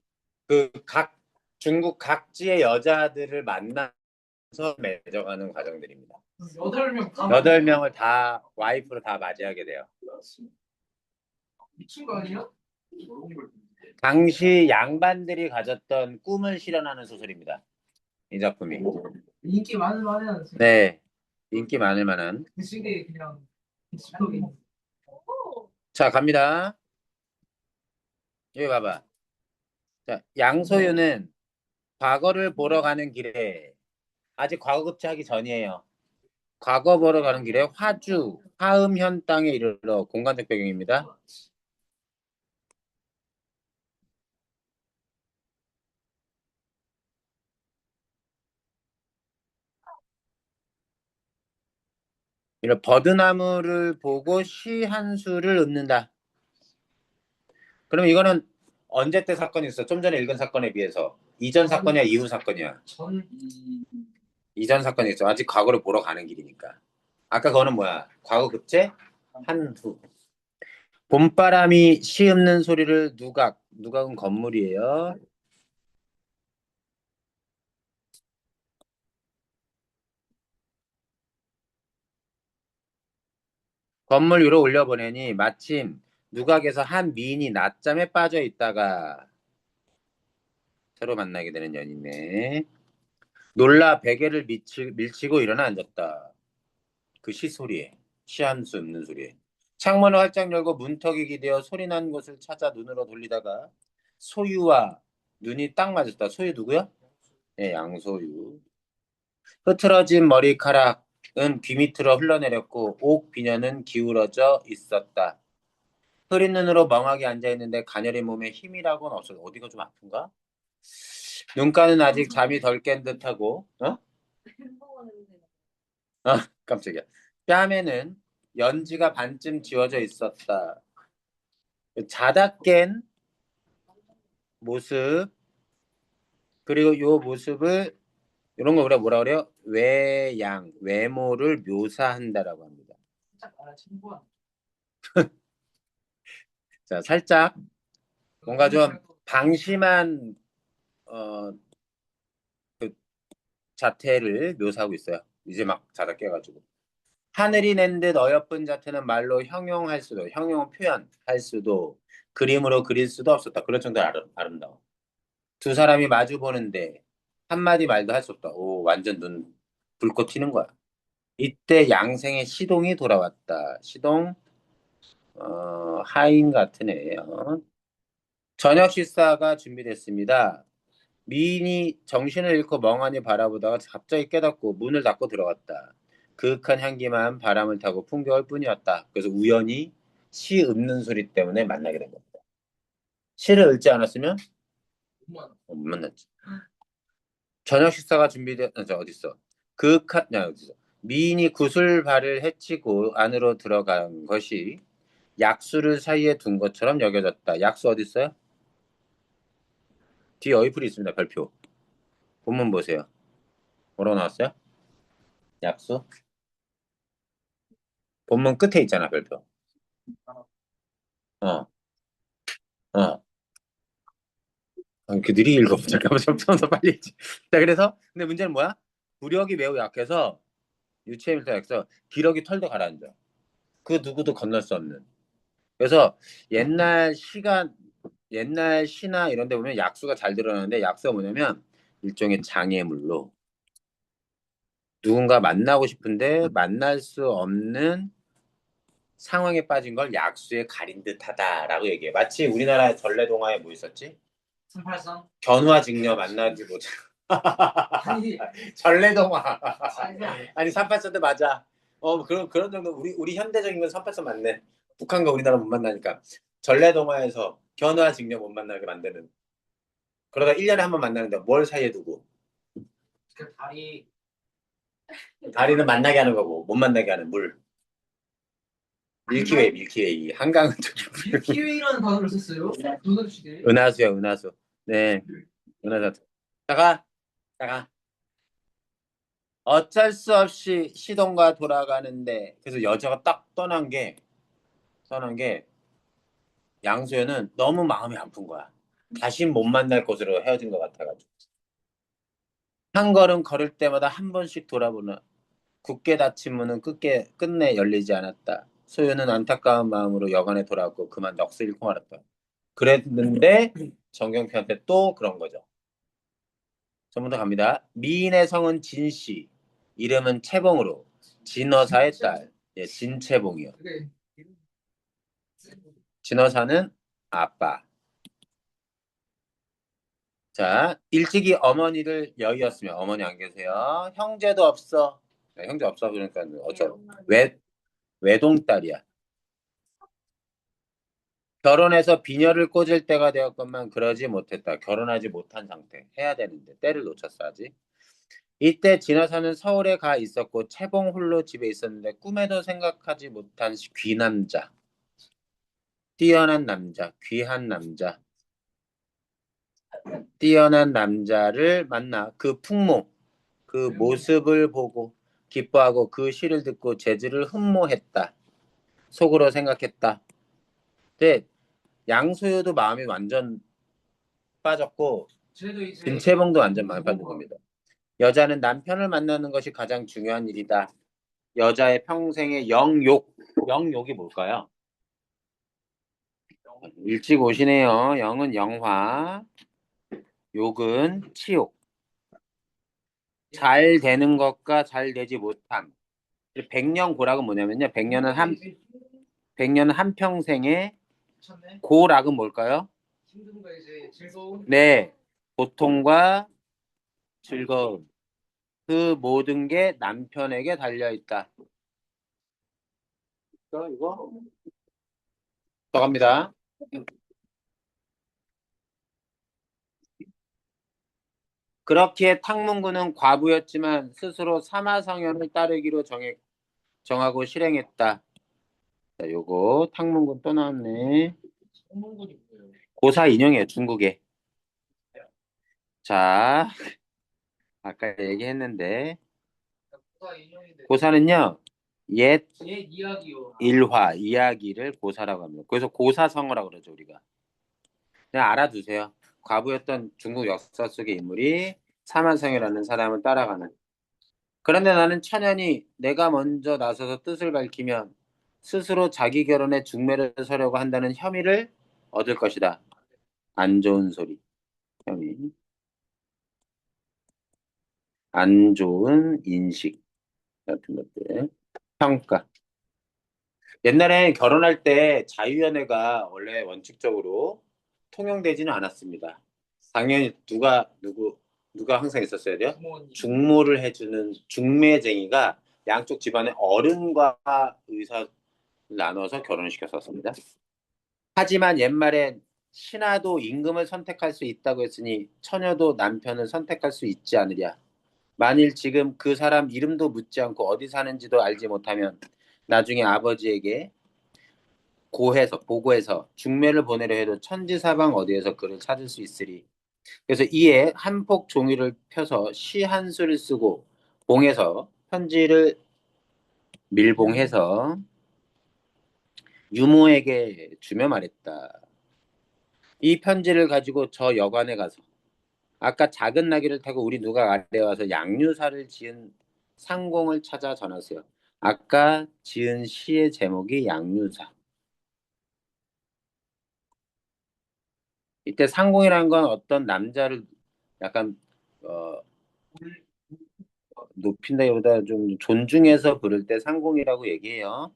그 각 중국 각지의 여자들을 만나서 맺어가는 과정들입니다. 8명 다 8명을 다 와이프로 다 맞이하게 돼요. 미친 거 아니야? 당시 양반들이 가졌던 꿈을 실현하는 소설입니다. 이 작품이. 인기 많을 만한 네, 인기 많을 만한. 그 시기에 그냥 시적인 자, 갑니다. 여기 봐봐. 자, 양소유는 과거를 보러 가는 길에 아직 과거 급제하기 전이에요. 과거 보러 가는 길에 화주, 화음현 땅에 이르러 공간적 배경입니다. 이런 버드나무를 보고 시 한 수를 읊는다. 그럼 이거는 언제 때 사건이 있어? 좀 전에 읽은 사건에 비해서 이전 사건이야, 이후 사건이야? 전 이전 사건이 있어. 아직 과거를 보러 가는 길이니까. 아까 그거는 뭐야? 과거 급제 한 후. 봄바람이 시 읊는 소리를 누각은 건물이에요. 건물 위로 올려보내니 마침 누각에서 한 미인이 낮잠에 빠져 있다가 새로 만나게 되는 연인네. 놀라 베개를 밀치고 일어나 앉았다. 그 시소리에, 시 한 수 읊는 소리에. 창문을 활짝 열고 문턱이 기대어 소리난 곳을 찾아 눈으로 돌리다가 소유와 눈이 딱 맞았다. 소유 누구야? 네, 양소유. 흐트러진 머리카락은 귀 밑으로 흘러내렸고 옥 비녀는 기울어져 있었다. 흐린 눈으로 멍하게 앉아있는데 가녀린 몸에 힘이라고는 없어. 어디가 좀 아픈가? 눈가는 아직 잠이 덜 깬 듯하고 어? 깜짝이야. 뺨에는 연지가 반쯤 지워져 있었다. 자다 깬 모습 그리고 요 모습을 이런 거 우리가 뭐라 그래요? 외모를 묘사한다라고 합니다. 살짝 친구야. 자, 살짝 뭔가 좀 방심한 어, 그 자태를 묘사하고 있어요. 이제 막 자다 깨가지고. 하늘이 낸 듯 어여쁜 자태는 말로 형용할 수도, 형용 표현할 수도, 그림으로 그릴 수도 없었다. 그럴 정도로 아름다워. 두 사람이 마주 보는데 한마디 말도 할 수 없다. 오, 완전 눈 불꽃 튀는 거야. 이때 양생의 시동이 돌아왔다. 시동, 하인 같은 애예요. 저녁 식사가 준비됐습니다. 미인이 정신을 잃고 멍하니 바라보다가 갑자기 깨닫고 문을 닫고 들어갔다. 그윽한 향기만 바람을 타고 풍겨올 뿐이었다. 그래서 우연히 시 읊는 소리 때문에 만나게 된 겁니다. 시를 읊지 않았으면 못 만났지. 저녁 식사가 저 어딨어? 어딨어? 미인이 구슬발을 헤치고 안으로 들어간 것이 약수를 사이에 둔 것처럼 여겨졌다. 약수 어디 있어요? 뒤에 어이풀이 있습니다. 별표. 본문 보세요. 뭐라고 나왔어요? 약수? 본문 끝에 있잖아, 별표. 어, 어. 그 느리게 읽어. 잠깐만, 좀더 빨리 읽지. 자, 그래서, 근데 문제는 뭐야? 구력이 매우 약해서, 유체밀도 약해서, 기력이 털도 가라앉아. 그 누구도 건널 수 없는. 그래서, 옛날 시간, 옛날 시나 이런 데 보면 약수가 잘 드러나는데, 약수가 뭐냐면, 일종의 장애물로, 누군가 만나고 싶은데, 만날 수 없는 상황에 빠진 걸 약수에 가린 듯하다라고 얘기해. 마치 우리나라 전래동화에 뭐 있었지? 383? 견화직녀 만나지 못해. 아니, 전래동화. 아니, 아니 38선도 맞아. 그런 정도 우리 현대적인 건 38선 맞네. 북한과 우리나라 못 만나니까 전래동화에서 견우와 직녀 못 만나게 만드는. 그러다 1년에 한 번 만나는데 뭘 사이에 두고 그 다리, 다리는 만나게 하는 거고 못 만나게 하는 물. 밀키웨이 밀키웨이 한강은 저기 밀키웨이라는 단어를 썼어요. 조선시대. 은하수요 은하수. 네 은하수. 자가 자가 어쩔 수 없이 시동과 돌아가는데 그래서 여자가 딱 떠난 게 양수연은 너무 마음이 아픈 거야. 다시 못 만날 것으로 헤어진 것 같아가지고. 한 걸음 걸을 때마다 한 번씩 돌아보는 굳게 닫힌 문은 끝내 열리지 않았다. 소연은 안타까운 마음으로 여관에 돌아왔고 그만 넋을 잃고 말았다. 그랬는데 정경표한테 또 그런 거죠. 전부터 갑니다. 미인의 성은 진씨, 이름은 채봉으로 진어사의 딸, 예, 진채봉이요. 그게 진어사는 아빠. 자, 일찍이 어머니를 여의었으며 어머니 안 계세요. 형제도 없어. 네, 형제 없어 그러니까 외 외동딸이야. 결혼해서 비녀를 꽂을 때가 되었건만 그러지 못했다. 결혼하지 못한 상태. 해야 되는데 때를 놓쳤어야지. 이때 진화사는 서울에 가 있었고 채봉 홀로 집에 있었는데 꿈에도 생각하지 못한 귀남자, 뛰어난 남자, 귀한 남자, 뛰어난 남자를 만나 그 풍모, 그 모습을 보고 기뻐하고 그 시를 듣고 재즈를 흠모했다. 속으로 생각했다. 근데 양소유도 마음이 완전 빠졌고 쟤도 이제 김채봉도 완전 마음이 빠진 겁니다. 여자는 남편을 만나는 것이 가장 중요한 일이다. 여자의 평생의 영욕. 영욕이 뭘까요? 일찍 오시네요. 영은 영화, 욕은 치욕. 잘 되는 것과 잘 되지 못함. 백년고락은 뭐냐면요. 백년은 한 평생의 미쳤네. 고락은 뭘까요? 힘든 거 이제 즐거운. 네. 고통과 즐거움. 그 모든 게 남편에게 달려 있다. 이거 더 갑니다. 그렇기에 탕문구는 과부였지만 스스로 사마성현을 따르기로 정하고 실행했다. 자, 요거 탕문군 또 나왔네. 성문군이 뭐예요? 고사 인형이에요, 중국에. 자, 아까 얘기했는데 고사 인형인데 고사는요, 옛 옛 이야기요. 일화, 이야기를 고사라고 합니다. 그래서 고사성어라고 그러죠, 우리가. 그냥 알아두세요. 과부였던 중국 역사 속의 인물이 사마성이라는 사람을 따라가는. 그런데 나는 천연히 내가 먼저 나서서 뜻을 밝히면 스스로 자기 결혼에 중매를 서려고 한다는 혐의를 얻을 것이다. 안 좋은 소리. 혐의. 안 좋은 인식 같은 것들. 평가. 옛날에 결혼할 때 자유연애가 원래 원칙적으로 통용되지는 않았습니다. 당연히 누가 항상 있었어야 돼요? 부모님. 중모를 해주는 중매쟁이가 양쪽 집안의 어른과 의사를 나눠서 결혼을 시켰었습니다. 하지만 옛말에 신하도 임금을 선택할 수 있다고 했으니 처녀도 남편을 선택할 수 있지 않으랴. 만일 지금 그 사람 이름도 묻지 않고 어디 사는지도 알지 못하면 나중에 아버지에게 보고해서 중매를 보내려 해도 천지사방 어디에서 그를 찾을 수 있으리. 그래서 이에 한 폭 종이를 펴서 시 한 수를 쓰고 봉해서 편지를 밀봉해서 유모에게 주며 말했다. 이 편지를 가지고 저 여관에 가서 아까 작은 나귀를 타고 우리 누가 아래 와서 양류사를 지은 상공을 찾아 전하세요. 아까 지은 시의 제목이 양류사. 이때 상공이라는 건 어떤 남자를 약간 어, 높인다기보다 좀 존중해서 부를 때 상공이라고 얘기해요.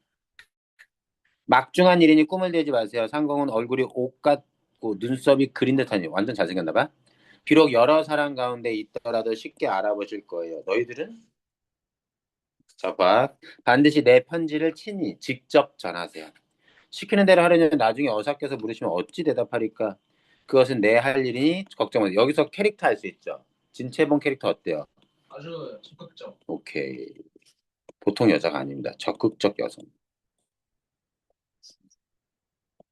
막중한 일이니 꿈을 대지 마세요. 상공은 얼굴이 옥 같고 눈썹이 그린 듯하니 완전 잘생겼나 봐. 비록 여러 사람 가운데 있더라도 쉽게 알아보실 거예요. 너희들은? 자, 봐. 반드시 내 편지를 친히 직접 전하세요. 시키는 대로 하려면 나중에 어사께서 물으시면 어찌 대답하리까? 그것은 내 할 일이니 걱정 마세요. 여기서 캐릭터 할 수 있죠. 진채봉 캐릭터 어때요? 아주 적극적. 오케이. 보통 여자가 아닙니다. 적극적 여성.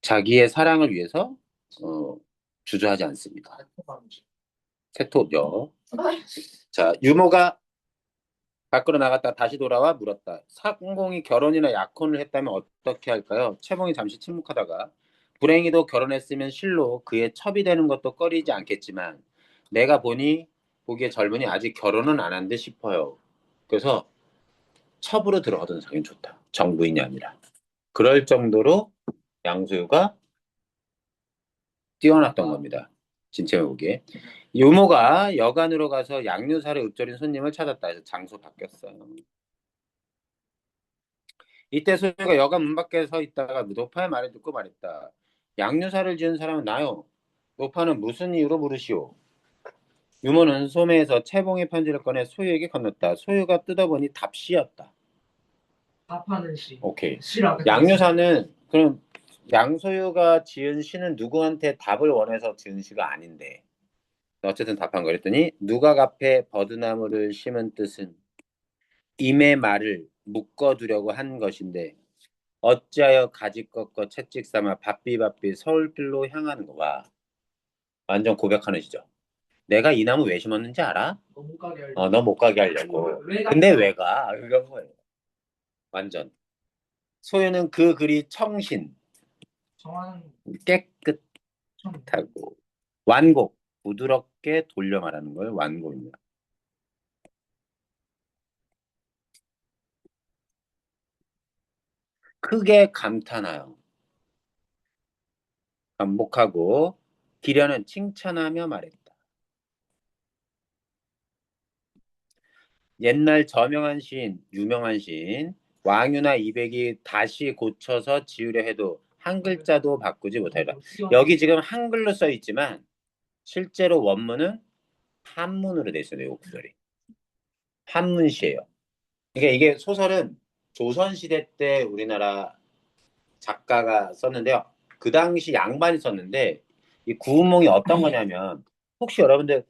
자기의 사랑을 위해서 어, 주저하지 않습니다. 깔끔함이죠. 세토요. 자, 유모가 밖으로 나갔다 다시 돌아와 물었다. 상공이 결혼이나 약혼을 했다면 어떻게 할까요? 채봉이 잠시 침묵하다가 불행히도 결혼했으면 실로 그의 첩이 되는 것도 꺼리지 않겠지만 내가 보기에 젊으니 아직 결혼은 안 한 듯 싶어요. 그래서 첩으로 들어가던 사람이 좋다. 정부인이 아니라. 그럴 정도로 양수유가 뛰어났던 겁니다. 진채가 보기에. 유모가 여관으로 가서 양류사를 읊조린 손님을 찾았다 해서 장소 바뀌었어요. 이때 소녀가 여관 문 밖에 서 있다가 노파의 말을 듣고 말했다. 양류사를 지은 사람은 나요. 노파는 무슨 이유로 물으시오? 유모는 소매에서 채봉의 편지를 꺼내 소유에게 건넸다. 소유가 뜯어보니 답시였다. 답하는 시. 오케이. 시라고. 양류사는 그럼 양소유가 지은 시는 누구한테 답을 원해서 지은 시가 아닌데 어쨌든 답한 거 그랬더니 누각 앞에 버드나무를 심은 뜻은 임의 말을 묶어두려고 한 것인데 어찌하여 가지 꺾어 채찍 삼아 바삐바삐 서울길로 향하는 거가 완전 고백하는 시죠. 내가 이 나무 왜 심었는지 알아? 너 못 가게 하려고. 너 못 가게 하려고. 왜 근데 갔어? 왜 가? 그런 거예요. 완전. 소유는 그 글이 청신, 정하는 깨끗하고 청. 완곡, 부드럽게 돌려 말하는 걸 완곡입니다. 크게 감탄하여 반복하고 기련은 칭찬하며 말했다. 옛날 저명한 시인, 유명한 시인 왕유나 이백이 다시 고쳐서 지으려 해도 한 글자도 바꾸지 못하리라. 여기 지금 한글로 써 있지만 실제로 원문은 한문으로 돼 있어요. 이 구절이. 한문시예요. 그러니까 이게 소설은 조선시대 때 우리나라 작가가 썼는데요. 그 당시 양반이 썼는데 이 구운몽이 어떤 거냐면 혹시 여러분들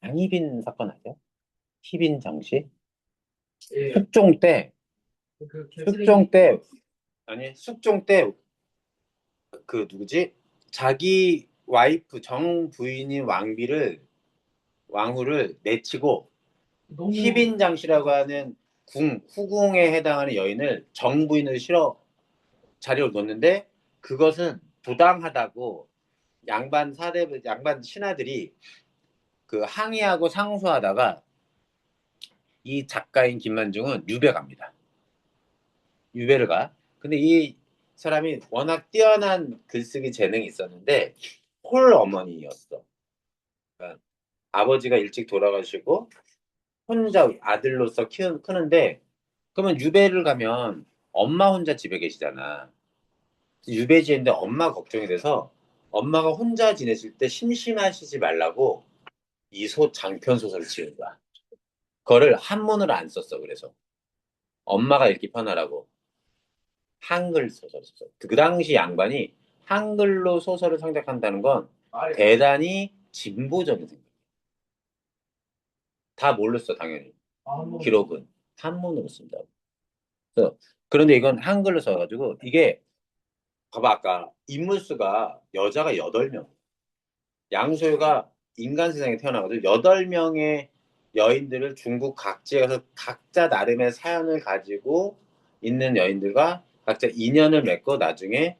장희빈 사건 아세요? 희빈 장씨? 예. 숙종 때 그 숙종 개쓰레기. 때 아니 숙종 때 그 누구지? 자기 와이프 정 부인인 왕후를 내치고 너무 희빈장씨라고 하는 후궁에 해당하는 여인을 정부인을 실어 자리로 놓는데 그것은 부당하다고 양반 신하들이 그 항의하고 상소하다가 이 작가인 김만중은 유배 갑니다. 유배를 가. 근데 이 사람이 워낙 뛰어난 글쓰기 재능이 있었는데 홀 어머니였어. 그러니까 아버지가 일찍 돌아가시고 혼자 아들로서 크는데 그러면 유배를 가면 엄마 혼자 집에 계시잖아. 유배지인데 엄마 걱정이 돼서 엄마가 혼자 지내실 때 심심하시지 말라고 장편 소설을 지은 거야. 그거를 한문으로 안 썼어. 그래서 엄마가 읽기 편하라고 한글 소설을 썼어. 그 당시 양반이 한글로 소설을 창작한다는 건 대단히 진보적인 생각. 다 뭘로 써 당연히. 기록은 한문으로 쓴다고. 그래서 그런데 이건 한글로 써가지고 이게 봐봐 아까 인물수가 여자가 8명. 양소유가 인간 세상에 태어나가지고 8명의 여인들을 중국 각지에 가서 각자 나름의 사연을 가지고 있는 여인들과 각자 인연을 맺고 나중에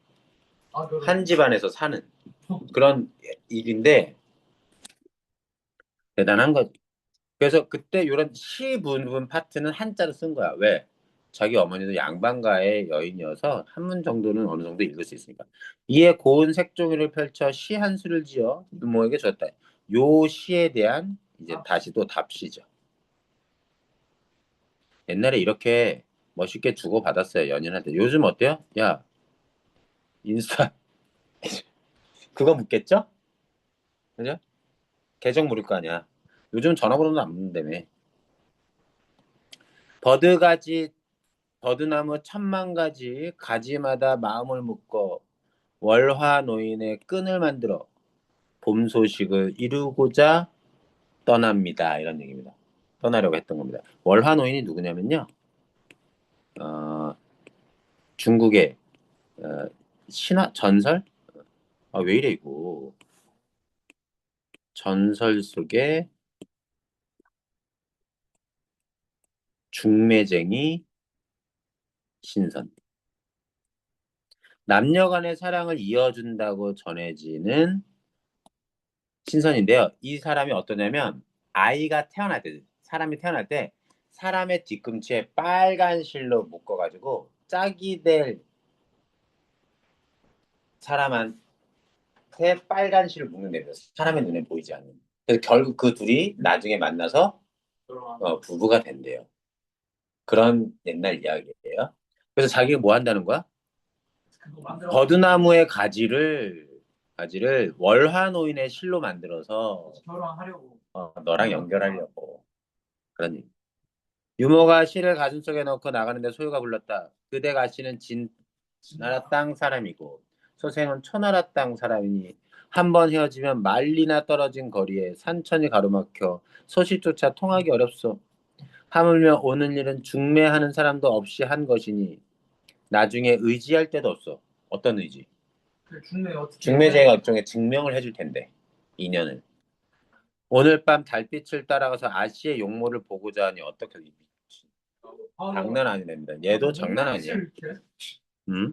한 집안에서 사는 그런 일인데 대단한 거지. 그래서 그때 이런 시 부분 파트는 한자로 쓴 거야. 왜? 자기 어머니도 양반가의 여인이어서 한문 정도는 어느 정도 읽을 수 있으니까. 이에 고운 색종이를 펼쳐 시 한 수를 지어 유모에게 줬다. 요 시에 대한 이제 다시 또 답시죠. 옛날에 이렇게 멋있게 주고받았어요. 연인할 때. 요즘 어때요? 야, 인스타 그거 묻겠죠? 그죠? 계정 물을 거 아니야. 요즘 전화번호도 안 묻는다며. 버드가지, 버드나무 천만 가지, 가지마다 마음을 묶어 월화노인의 끈을 만들어 봄 소식을 이루고자 떠납니다. 이런 얘기입니다. 떠나려고 했던 겁니다. 월화노인이 누구냐면요. 어, 중국의 어, 신화 전설? 아, 왜 이래 이거? 전설 속의 중매쟁이 신선. 남녀 간의 사랑을 이어준다고 전해지는 신선인데요. 이 사람이 어떠냐면 아이가 태어날 때, 사람이 태어날 때 사람의 뒤꿈치에 빨간 실로 묶어가지고 짝이 될 사람한테 빨간 실을 묶는다면요. 사람의 눈에 보이지 않는. 그래서 결국 그 둘이 나중에 만나서 부부가 된대요. 그런 옛날 이야기예요. 그래서 자기가 뭐 한다는 거야? 그거 만들어. 버드나무의 가지를 월화노인의 실로 만들어서 결혼하려고. 너랑 연결하려고. 그런 얘기. 유모가 실을 가슴속에 넣고 나가는데 소유가 불렀다. 그대 가씨는 진나라 땅 사람이고 소생은 초나라 땅 사람이니 한 번 헤어지면 말리나 떨어진 거리에 산천이 가로막혀 소식조차 통하기 어렵소. 하물며 오는 일은 중매하는 사람도 없이 한 것이니 나중에 의지할 데도 없어. 어떤 의지? 그 중매 어떻게? 중매쟁이가 일종의 증명을 해줄 텐데 인연을. 오늘 밤 달빛을 따라가서 아씨의 용모를 보고자 하니 어떻게 장난 아니랍니다. 얘도 장난 아니야. 음?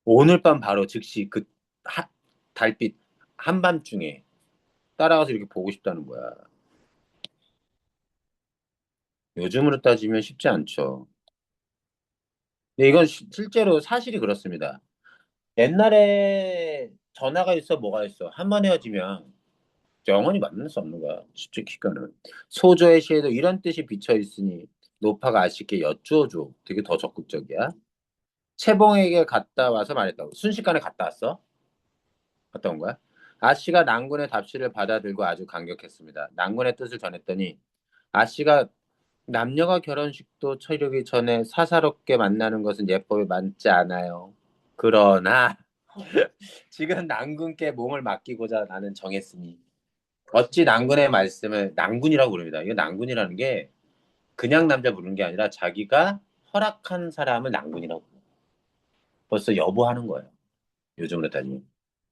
오늘 밤 바로 즉시 그 하, 달빛 한밤중에 따라가서 이렇게 보고 싶다는 거야. 요즘으로 따지면 쉽지 않죠. 근데 이건 실제로 사실이 그렇습니다. 옛날에 전화가 있어 뭐가 있어 한 번 헤어지면 영원히 만날 수 없는 거야. 쉽게 기가는. 소조의 시에도 이런 뜻이 비쳐 있으니 노파가 아쉽게 여쭈어줘. 되게 더 적극적이야. 채봉에게 갔다 와서 말했다고. 순식간에 갔다 왔어? 갔다 온 거야? 아씨가 난군의 답시를 받아들고 아주 감격했습니다. 난군의 뜻을 전했더니 아씨가 남녀가 결혼식도 치르기 전에 사사롭게 만나는 것은 예법에 맞지 않아요. 그러나 지금 난군께 몸을 맡기고자 나는 정했으니 어찌 난군의 말씀을 난군이라고 부릅니다. 이거 난군이라는 게 그냥 남자 부르는 게 아니라 자기가 허락한 사람을 난군이라고 불러요. 벌써 여보하는 거예요. 요즘으로 따지면.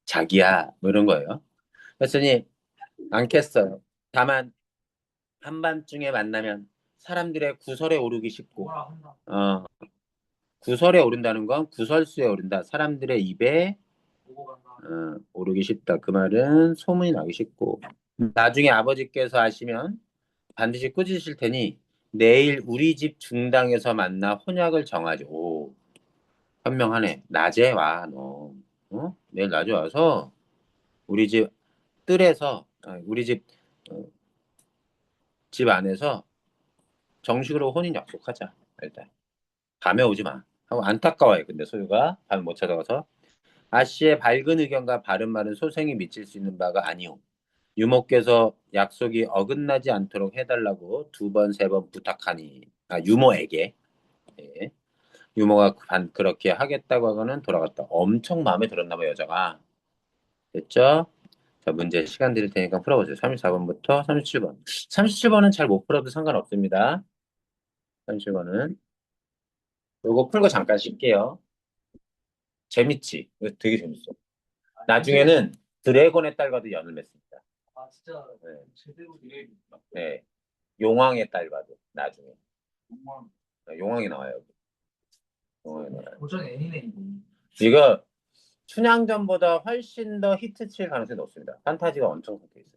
자기야 뭐 이런 거예요. 그랬더니 않겠어요. 다만 한밤중에 만나면 사람들의 구설에 오르기 쉽고 뭐라 한다. 구설에 오른다는 건 구설수에 오른다. 사람들의 입에 보고 간다. 오르기 쉽다. 그 말은 소문이 나기 쉽고 나중에 아버지께서 아시면 반드시 꾸짖으실 테니 내일 우리 집 중당에서 만나 혼약을 정하죠. 오, 현명하네. 낮에 와, 너. 내일 낮에 와서 우리 집 뜰에서, 우리 어, 집 안에서 정식으로 혼인 약속하자. 일단. 밤에 오지 마. 하고 안타까워요. 근데 소유가 밤에 못 찾아가서. 아씨의 밝은 의견과 바른 말은 소생이 미칠 수 있는 바가 아니오. 유모께서 약속이 어긋나지 않도록 해달라고 두 번, 세 번 부탁하니, 유모에게. 예. 유모가 그렇게 하겠다고 하고는 돌아갔다. 엄청 마음에 들었나 봐요, 여자가. 됐죠? 자, 문제 시간 드릴 테니까 풀어보세요. 34번부터 37번. 37번은 잘 못 풀어도 상관없습니다. 37번은. 요거 풀고 잠깐 쉴게요. 재밌지? 이거 되게 재밌어. 나중에는 드래곤의 딸과도 연을 맺습니다. 아 진짜 네. 제대로 이래. 네. 용왕의 딸과도 나중에. 정말 용왕이 나와요. 여기. 용왕이 나와요. 고전 애니네 이거. 이거 춘향전보다 훨씬 더 히트칠 가능성이 높습니다. 판타지가 엄청 섞여 있어요.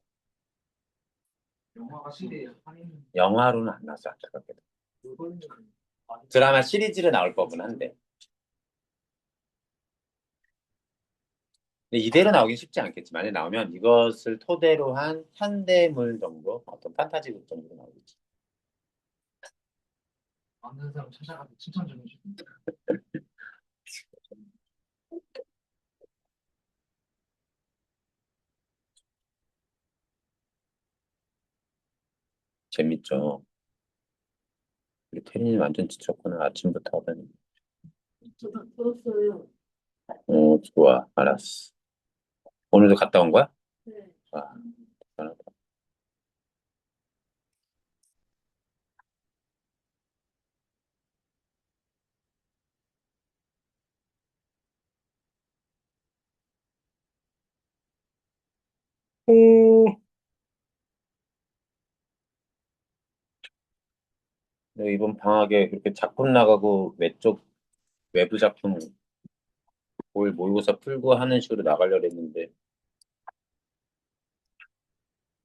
영화가 시대에 한인. 영화로는 안 나왔어, 안타깝게도. 이거는 드라마 시리즈로 나올 법은 한데. 근데 이대로 나오긴 쉽지 않겠지. 만약에 나오면 이것을 토대로 한 현대물 정도, 어떤 판타지극 정도 나오겠지. 만든 사람 찾아가서 추천 좀 해주고. 재밌죠. 우리 태린이 완전 지쳤구나. 아침부터 하더니. 저다 들었어요. 좋아. 알았어. 오늘도 갔다 온 거야? 네. 아, 대단하다. 너 이번 방학에 그렇게 작품 나가고 외쪽 외부 작품 올 모의고사 풀고 하는 식으로 나가려고 했는데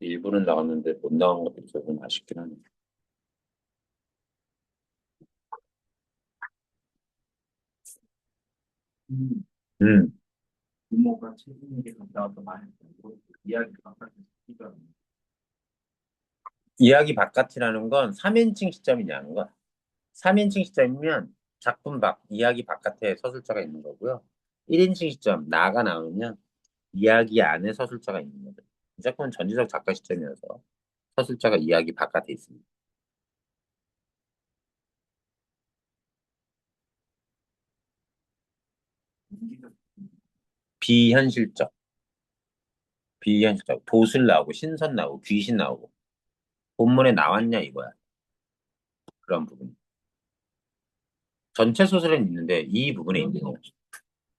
일부는 나갔는데 못 나간 것도 조금 아쉽긴 하네. 음, 음, 부모가 최근에 갔다 와서 말했고 이야기 바깥에서 기가 이야기 바깥이라는 건 3인칭 시점이냐는 거야. 3인칭 시점이면 작품 밖, 이야기 바깥에 서술자가 있는 거고요. 1인칭 시점, 나가 나오면 이야기 안에 서술자가 있는 거죠. 이 작품은 전지적 작가 시점이어서 서술자가 이야기 바깥에 있습니다. 비현실적, 비현실적. 도술 나오고, 신선 나오고, 귀신 나오고. 본문에 나왔냐 이거야. 그런 부분. 전체 소설은 있는데 이 부분에 있느냐.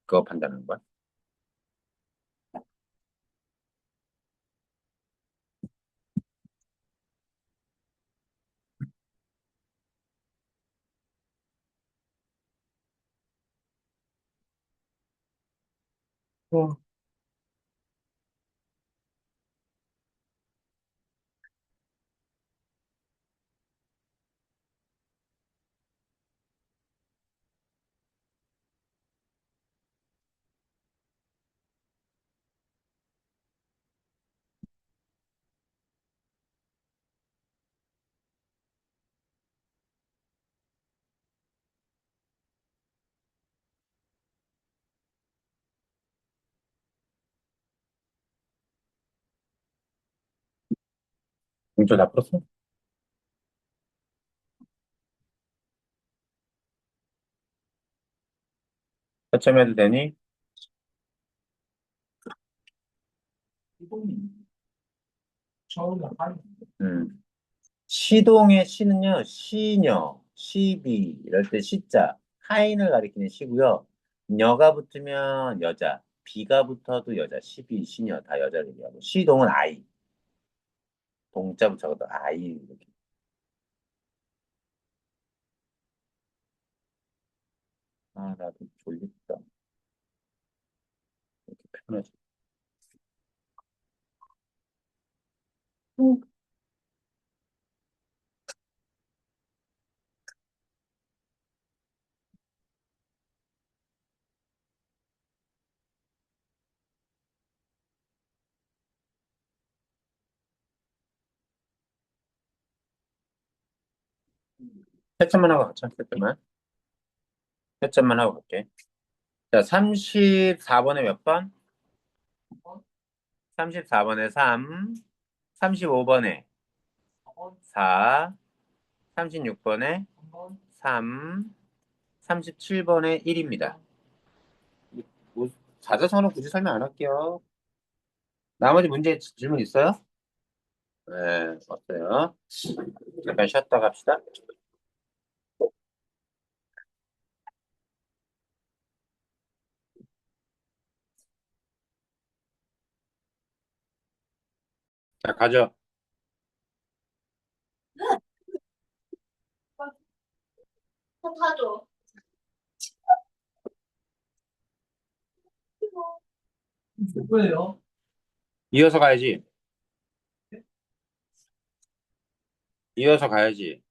그거 판단하는 거야. 어. 공짜 다 풀었어? 채점해도 되니? 기본이 처음에 한 음. 시동의 시는요, 시녀, 시비, 이럴 때 시자, 하인을 가리키는 시고요. 녀가 붙으면 여자, 비가 붙어도 여자, 시비, 시녀 다 여자를 얘기하고, 시동은 아이, 동자 붙여도 아이, 이렇게. 아, 나도 졸립다. 이렇게 편하지. 채점만 하고 가자, 채점만. 채점만 하고 갈게. 자, 34번에 몇 번? 34번에 3, 35번에 4, 36번에 3, 37번에 1입니다. 뭐, 자자성어는 굳이 설명 안 할게요. 나머지 문제 질문 있어요? 네, 없어요. 잠깐 쉬었다 갑시다. 자, 가죠. 가죠. 누구예요? 이어서 가야지. 이어서 가야지.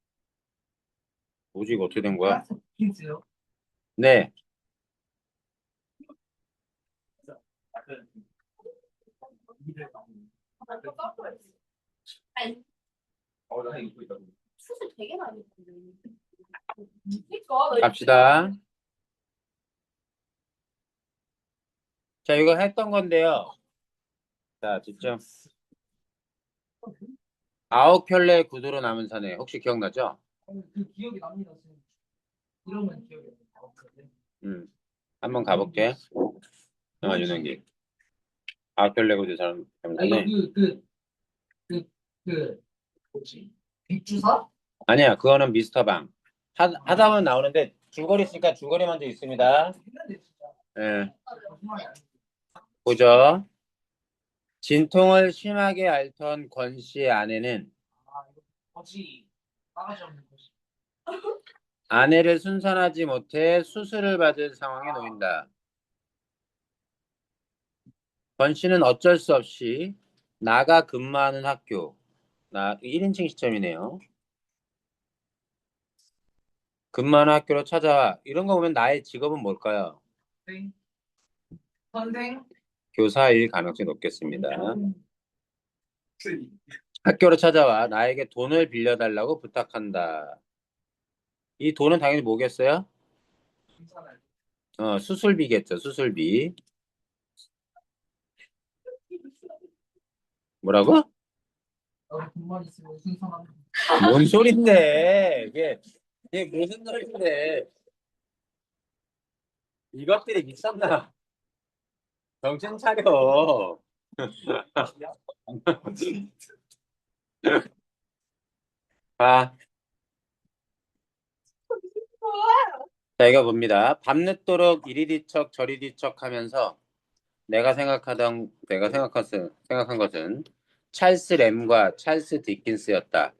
뭐지, 이거 어떻게 된 거야? 퀴즈요? 네. 아니, 나 이거 있다. 수술 되게 많이 했는데. 그니까, 나 갑시다. 자, 이거 했던 건데요. 자, 집중. 아홉 켤레의 구두로 남은 사내. 혹시 기억나죠? 그 기억이 납니다, 선생님. 이러면 기억이 나요. 한번 가볼게. 윤원기. 아홉 켤레 구두 사람 아, 이거 남은 사내. 그, 그, 뭐지? 빅주사? 아니야, 그거는 미스터 방. 하다 보면 나오는데 줄거리 있으니까 줄거리 먼저 있습니다. 했는데, 진짜. 예, 거짓말이 아니지. 보죠. 진통을 심하게 앓던 권 씨의 아내는 아, 이거 거지. 싸가지 없는 거지. 아내를 순산하지 못해 수술을 받을 상황에 놓인다. 권 씨는 어쩔 수 없이 나가 근무하는 학교, 1인칭 시점이네요. 근무하는 학교로 찾아와. 이런 거 보면 나의 직업은 뭘까요? 선생, 선생, 교사일 가능성이 높겠습니다. 선생. 학교로 찾아와 나에게 돈을 빌려달라고 부탁한다. 이 돈은 당연히 뭐겠어요? 괜찮아요. 수술비겠죠, 수술비. 뭐라고? 나도 돈만 있으면 순산하는. 뭔 소린데? 이게 무슨 소린데? 이것들이 미쳤나? 정신 차려. 아, 자, 이거 봅니다. 밤늦도록 이리 뒤척 저리 뒤척 하면서 생각한 것은 찰스 램과 찰스 디킨스였다.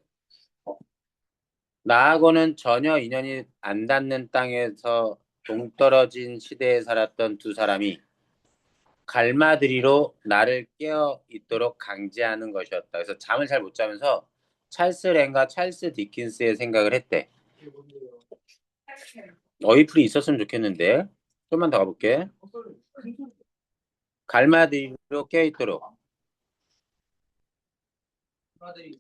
나하고는 전혀 인연이 안 닿는 땅에서 동떨어진 시대에 살았던 두 사람이 갈마들이로 나를 깨어 있도록 강제하는 것이었다. 그래서 잠을 잘 못 자면서 찰스 램과 찰스 디킨스의 생각을 했대. 이게 뭔데요? 어이풀이 있었으면 좋겠는데. 좀만 더 가볼게. 갈마들이로 깨어 있도록. 아들이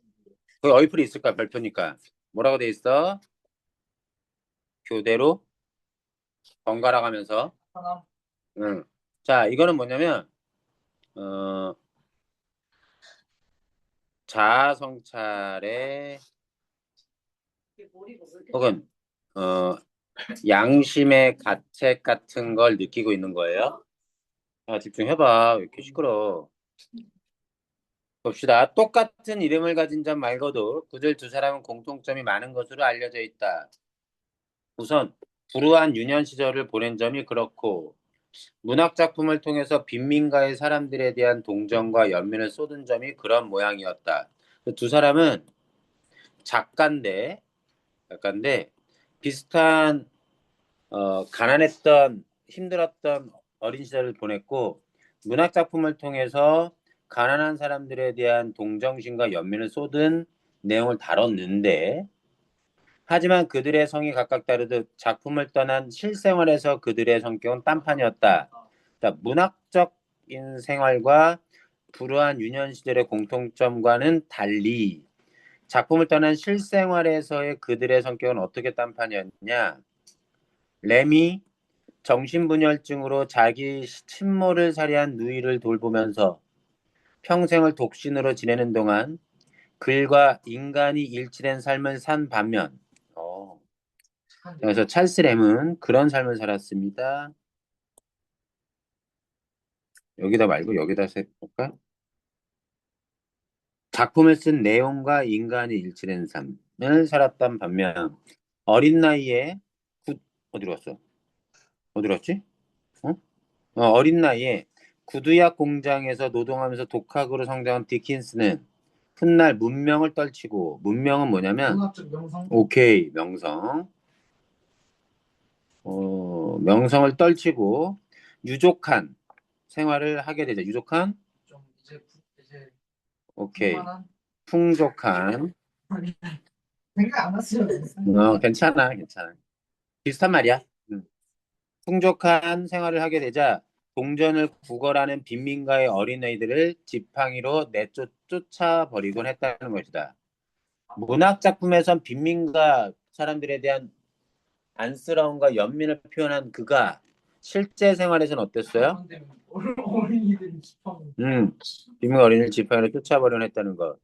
거기 어이풀이 있을까? 별표니까. 뭐라고 돼 있어? 교대로 번갈아 가면서. 하나. 응. 자, 이거는 뭐냐면 어, 자아성찰의 혹은 어, 양심의 가책 같은 걸 느끼고 있는 거예요. 아, 집중해봐. 왜 이렇게 시끄러? 봅시다. 똑같은 이름을 가진 점 말고도 그들 두 사람은 공통점이 많은 것으로 알려져 있다. 우선 불우한 유년 시절을 보낸 점이 그렇고 문학 작품을 통해서 빈민가의 사람들에 대한 동정과 연민을 쏟은 점이 그런 모양이었다. 두 사람은 작가인데, 작가인데 비슷한 가난했던 힘들었던 어린 시절을 보냈고 문학 작품을 통해서 가난한 사람들에 대한 동정심과 연민을 쏟은 내용을 다뤘는데 하지만 그들의 성이 각각 다르듯 작품을 떠난 실생활에서 그들의 성격은 딴판이었다. 자, 문학적인 생활과 불우한 유년 시절의 공통점과는 달리 작품을 떠난 실생활에서의 그들의 성격은 어떻게 딴판이었냐? 램이 정신분열증으로 자기 친모를 살해한 누이를 돌보면서 평생을 독신으로 지내는 동안 글과 인간이 일치된 삶을 산 반면, 그래서 찰스 램은 그런 삶을 살았습니다. 여기다 말고 여기다 볼까? 작품을 쓴 내용과 인간이 일치된 삶을 살았던 반면 어린 나이에 어디로 갔어? 어디로 갔지? 어? 어린 나이에 구두약 공장에서 노동하면서 독학으로 성장한 디킨스는 훗날 문명을 떨치고 문명은 뭐냐면 문학적 명성. 오케이 명성 명성을 떨치고 유족한 생활을 하게 되죠. 유족한 좀 이제 오케이 만한 풍족한 생각 안 났어요. 괜찮아 괜찮아 비슷한 말이야. 음. 풍족한 생활을 하게 되자 동전을 구걸하는 빈민가의 어린아이들을 지팡이로 쫓아버리곤 했다는 것이다. 문학 작품에선 빈민가 사람들에 대한 안쓰러움과 연민을 표현한 그가 실제 생활에서는 어땠어요? 어린이들이 싶어. 빈민가 어린이를 지팡이로 쫓아버리곤 했다는 것.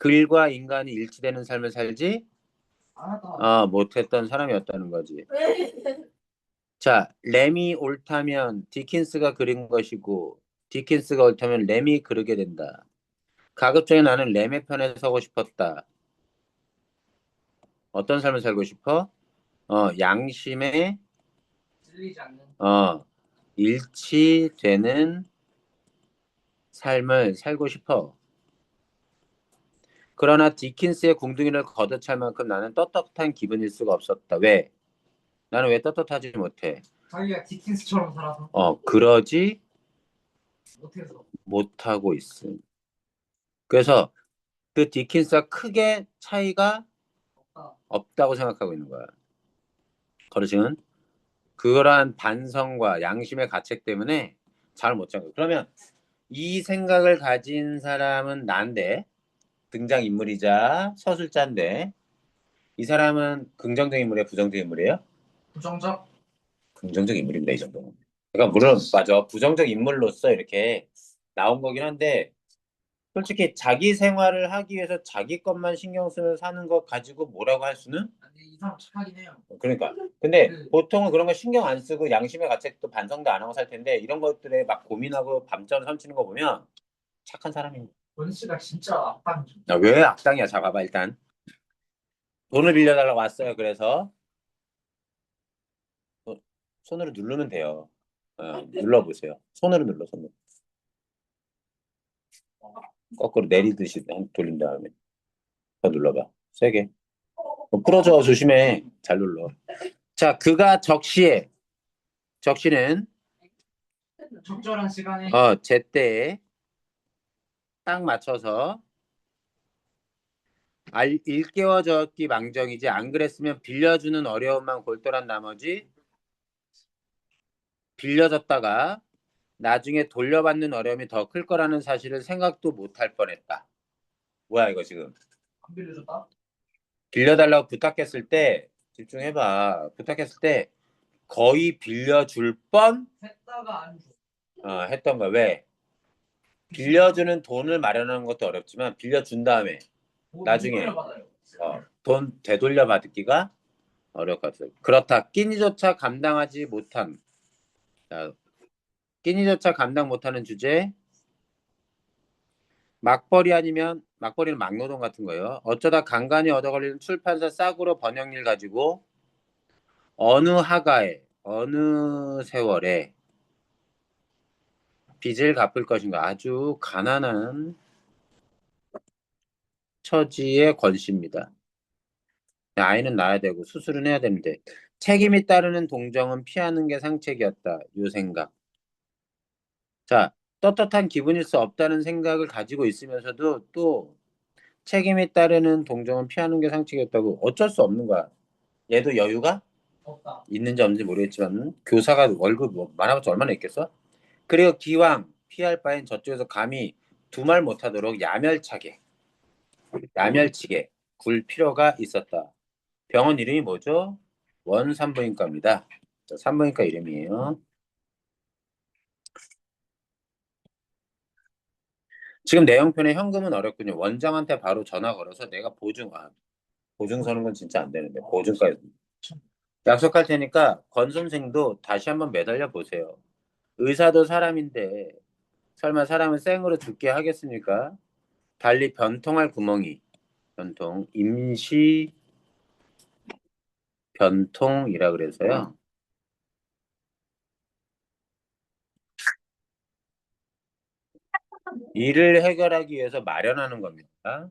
글과 인간이 일치되는 삶을 살지 하나다. 못했던 사람이었다는 거지. 자, 램이 옳다면 디킨스가 그린 것이고 디킨스가 옳다면 램이 그리게 된다. 가급적이 나는 램의 편에 서고 싶었다. 어떤 삶을 살고 싶어? 양심에 찔리지 않는. 어, 일치되는 삶을 살고 싶어. 그러나 디킨스의 궁둥이를 걷어찰 만큼 나는 떳떳한 기분일 수가 없었다. 왜? 나는 왜 떳떳하지 못해? 자기가 디킨스처럼 살아서 그러지 못해서. 못하고 있음. 그래서 그 디킨스와 크게 차이가 없다. 없다고 생각하고 있는 거야. 거르증은 그러한 반성과 양심의 가책 때문에 잘 못 잡고. 그러면 이 생각을 가진 사람은 난데 등장인물이자 서술자인데 이 사람은 긍정적 인물이에요? 부정적 인물이에요? 부정적. 긍정적 인물입니다, 이 정도는. 그러니까 물론 맞아. 부정적 인물로서 이렇게 나온 거긴 한데 솔직히 자기 생활을 하기 위해서 자기 것만 신경 쓰면서 사는 것 가지고 뭐라고 할 수는 아니 이 사람 착하긴 해요. 그러니까. 근데 그 보통은 그런 거 신경 안 쓰고 양심의 가책도 반성도 안 하고 살 텐데 이런 것들에 막 고민하고 밤잠을 설치는 거 보면 착한 사람입니다. 원 씨가 진짜 악당이죠. 왜 악당이야? 자, 봐봐 일단. 돈을 빌려달라고 왔어요. 그래서 어, 손으로 누르면 돼요. 눌러보세요. 손으로 눌러, 손으로. 거꾸로 내리듯이 돌린 다음에 더 눌러봐. 세게. 부러져. 조심해. 잘 눌러. 자, 그가 적시는 적절한 시간에 제때에 딱 맞춰서 일깨워졌기 망정이지 안 그랬으면 빌려주는 어려움만 골똘한 나머지 빌려줬다가 나중에 돌려받는 어려움이 더 클 거라는 사실을 생각도 못할 뻔했다. 뭐야 이거 지금. 안 빌려줬다. 빌려달라고 부탁했을 때 집중해봐. 부탁했을 때 거의 빌려줄 뻔 했다가 안 줘. 했던 거야. 왜? 빌려주는 돈을 마련하는 것도 어렵지만 빌려준 다음에 나중에 받아요. 돈 되돌려 받기가 어렵거든. 그렇다. 끼니조차 감당하지 못한 자, 끼니조차 감당 못하는 주제 막벌이 아니면 막벌이는 막노동 같은 거예요. 어쩌다 간간히 얻어 걸리는 출판사 싸구려 번역일 가지고 어느 하가에 어느 세월에 빚을 갚을 것인가 아주 가난한 처지의 권씨입니다. 아이는 낳아야 되고 수술은 해야 되는데 책임이 따르는 동정은 피하는 게 상책이었다. 요 생각. 자, 떳떳한 기분일 수 없다는 생각을 가지고 있으면서도 또 책임이 따르는 동정은 피하는 게 상책이었다고 어쩔 수 없는 거야. 얘도 여유가 없다. 있는지 없는지 모르겠지만 교사가 월급 뭐 많아봤자 얼마나 있겠어? 그리고 기왕 피할 바엔 저쪽에서 감히 두 말 못하도록 야멸치게 굴 필요가 있었다. 병원 이름이 뭐죠? 원산부인과입니다. 산부인과 이름이에요. 지금 내용편에 현금은 어렵군요. 원장한테 바로 전화 걸어서 내가 보증 서는 건 진짜 안 되는데 보증까지 약속할 테니까 권 선생도 다시 한번 매달려 보세요. 의사도 사람인데 설마 사람을 생으로 죽게 하겠습니까? 달리 변통할 구멍이 변통 임시 변통이라 그래서요. 이를 해결하기 위해서 마련하는 겁니다.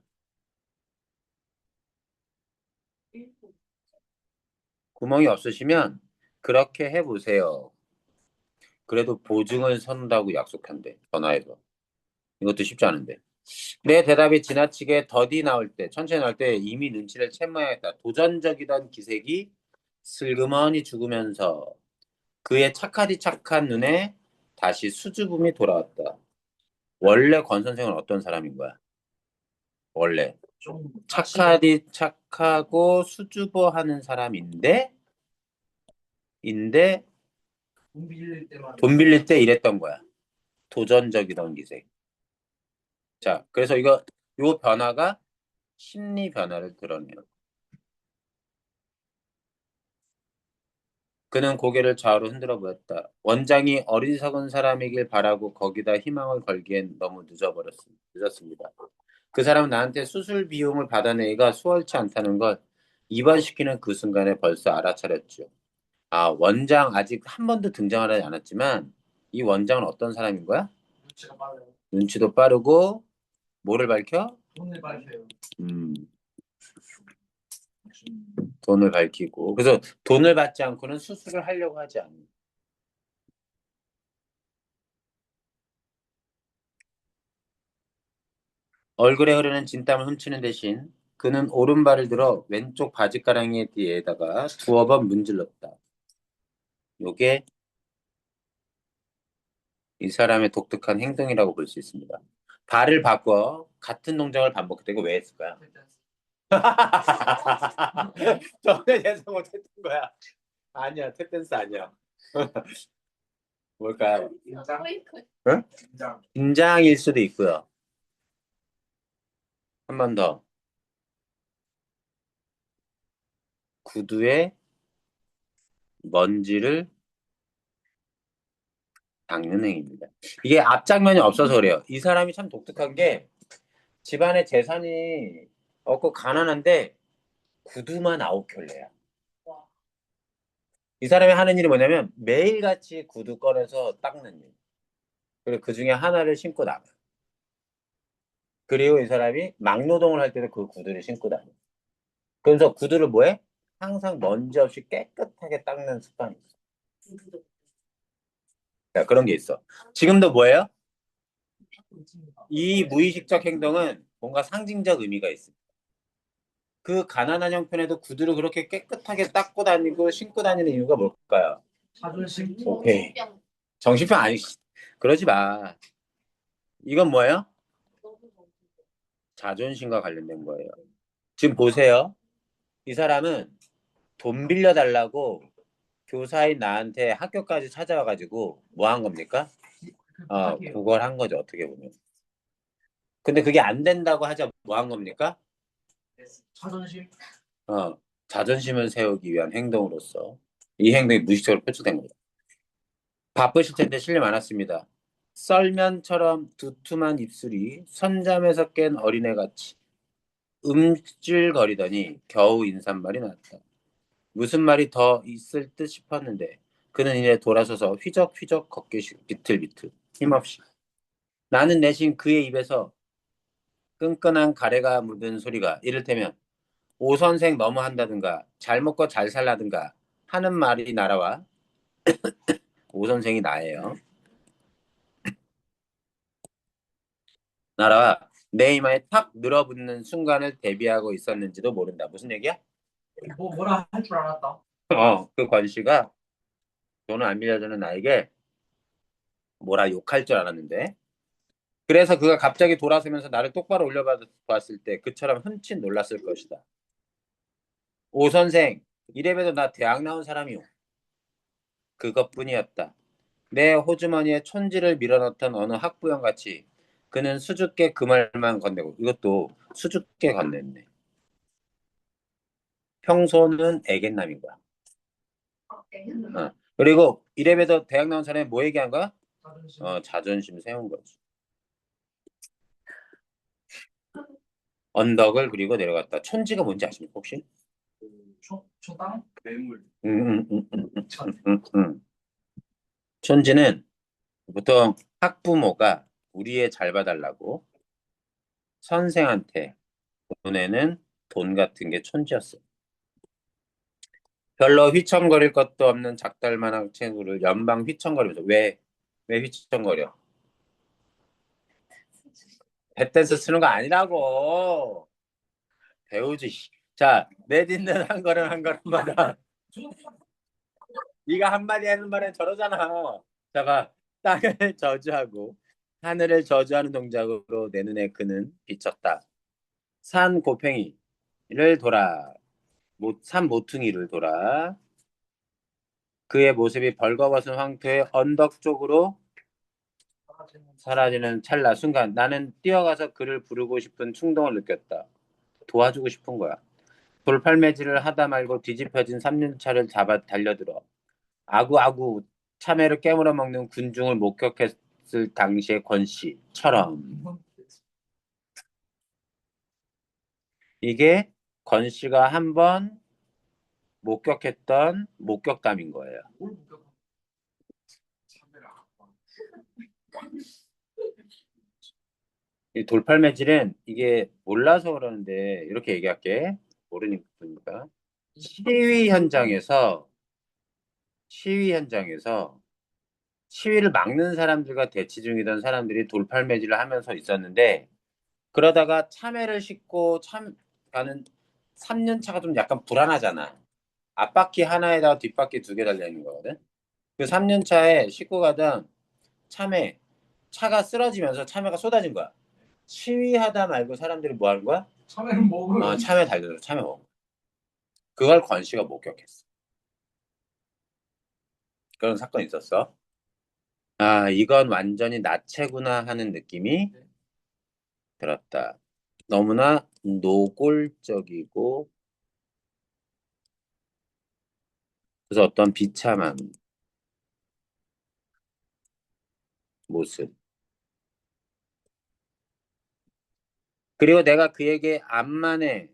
구멍이 없으시면 그렇게 해보세요. 그래도 보증을 선다고 약속한대. 전화해서. 이것도 쉽지 않은데. 내 대답이 지나치게 더디 나올 때, 천천히 나올 때 이미 눈치를 챈 모양이다. 도전적이던 기색이 슬그머니 죽으면서 그의 착하디 착한 눈에 다시 수줍음이 돌아왔다. 원래 권 선생은 어떤 사람인 거야? 원래 좀 착하디 착하고 수줍어하는 사람인데 돈 빌릴 때만. 돈 빌릴 때 이랬던 거야. 도전적이던 기색. 자, 그래서 요 변화가 심리 변화를 드러내요. 그는 고개를 좌우로 흔들어 보였다. 원장이 어리석은 사람이길 바라고 거기다 희망을 걸기엔 너무 늦었습니다. 그 사람은 나한테 수술 비용을 받아내기가 수월치 않다는 걸 입원시키는 그 순간에 벌써 알아차렸죠. 아, 원장 아직 한 번도 등장하지 않았지만 이 원장은 어떤 사람인 거야? 눈치가 빠르요. 눈치도 빠르고 뭐를 밝혀? 돈을 밝혀요. 음, 돈을 밝히고. 그래서 돈을 받지 않고는 수술을 하려고 하지 않는. 얼굴에 흐르는 진땀을 훔치는 대신 그는 오른발을 들어 왼쪽 바지가랑이 뒤에다가 두어 번 문질렀다. 요게 이 사람의 독특한 행동이라고 볼 수 있습니다. 발을 바꿔 같은 동작을 반복했다고 왜 했을까요? 전혀 예상 못했던 거야. 아니야, 탭댄스 아니야. 뭘까요? 긴장? 응? 긴장. 긴장일 수도 있고요. 한 번 더. 구두에 먼지를 닦는 행위입니다. 이게 앞장면이 없어서 그래요. 이 사람이 참 독특한 게 집안에 재산이 없고 가난한데 구두만 9켤레야. 이 사람이 하는 일이 뭐냐면 매일같이 구두 꺼내서 닦는 일. 그리고 그 중에 하나를 신고 나가. 그리고 이 사람이 막노동을 할 때도 그 구두를 신고 다녀. 그래서 구두를 뭐해? 항상 먼지 없이 깨끗하게 닦는 습관이 있어. 자, 그런 게 있어. 지금도 뭐예요? 이 무의식적 행동은 뭔가 상징적 의미가 있어. 그 가난한 형편에도 구두를 그렇게 깨끗하게 닦고 다니고 신고 다니는 이유가 뭘까요? 자존심. 오케이. 정신병 아니, 그러지 마. 이건 뭐예요? 자존심과 관련된 거예요. 지금 보세요. 이 사람은 돈 빌려달라고 교사인 나한테 학교까지 찾아와가지고 뭐 한 겁니까? 그걸 한 거죠, 어떻게 보면. 근데 그게 안 된다고 하자 뭐 한 겁니까? 자존심. 어, 자존심을 세우기 위한 행동으로서 이 행동이 무의식적으로 표출된 겁니다. 바쁘실 텐데 실례 많았습니다. 썰면처럼 두툼한 입술이 선잠에서 깬 어린애같이 음질거리더니 겨우 인사말이 나왔다. 무슨 말이 더 있을 듯 싶었는데 그는 이내 돌아서서 휘적휘적 걷기 비틀비틀 힘없이 나는 내심 그의 입에서 끈끈한 가래가 묻은 소리가 이를테면 오 선생 너무 한다든가 잘 먹고 잘 살라든가 하는 말이 날아와 오 선생이 나예요. 날아와 내 이마에 탁 늘어붙는 순간을 대비하고 있었는지도 모른다. 무슨 얘기야? 뭐라 할 줄 알았다. 그 권씨가 돈을 안 빌려주는 나에게 뭐라 욕할 줄 알았는데 그래서 그가 갑자기 돌아서면서 나를 똑바로 올려봤을 때 그처럼 흠칫 놀랐을 것이다. 오 선생, 이래봬도 나 대학 나온 사람이오. 그것뿐이었다. 내 호주머니에 촌지를 밀어넣던 어느 학부형 같이 그는 수줍게 그 말만 건네고 이것도 수줍게 건넸네. 평소는 애견남인 거야. 그리고 이래봬도 대학 나온 사람이 뭐 얘기한 거야? 자존심. 자존심 세운 거지. 언덕을 그리고 내려갔다. 촌지가 뭔지 아십니까 혹시? 초당? 매물. 촌지는 보통 학부모가 우리 애 잘 봐달라고 선생한테 보내는 돈 같은 게 촌지였어. 별로 휘청거릴 것도 없는 작달만한 친구를 연방 휘청거리면서 왜 휘청거려? 뱃댄스 쓰는 거 아니라고. 배우지. 자, 내딛는 한 걸음 한 걸음마다 네가 한마디 하는 말엔 저러잖아. 자가 땅을 저주하고 하늘을 저주하는 동작으로 내 눈에 그는 비쳤다. 산 곱팽이를 돌아, 산 모퉁이를 돌아 그의 모습이 벌거벗은 황토의 언덕 쪽으로 사라지는 찰나 순간 나는 뛰어가서 그를 부르고 싶은 충동을 느꼈다. 도와주고 싶은 거야. 돌팔매질을 하다 말고 뒤집혀진 3년차를 잡아 달려들어 아구아구 참외를 깨물어 먹는 군중을 목격했을 당시의 권 씨처럼 이게 권 씨가 한번 목격했던 목격담인 거예요. 뭘 목격한 참외를 안 봐. 이 돌팔매질은 이게 몰라서 그러는데 이렇게 얘기할게. 모르니까. 시위 현장에서 시위 현장에서 시위를 막는 사람들과 대치 중이던 사람들이 돌팔매질을 하면서 있었는데 그러다가 참외를 싣고 참 가는 3년 차가 좀 약간 불안하잖아. 앞바퀴 하나에다가 뒷바퀴 두 개 달려 있는 거거든. 그 3년 차에 싣고 가던 참외 차가 쓰러지면서 참외가 쏟아진 거야. 시위하다 말고 사람들이 뭐 하는 거야? 참외를 먹어요. 참외 달려서 참외 먹어. 그걸 권 씨가 목격했어. 그런 사건이 있었어. 아, 이건 완전히 나체구나 하는 느낌이 들었다. 너무나 노골적이고 그래서 어떤 비참한 모습. 그리고 내가 그에게 암만은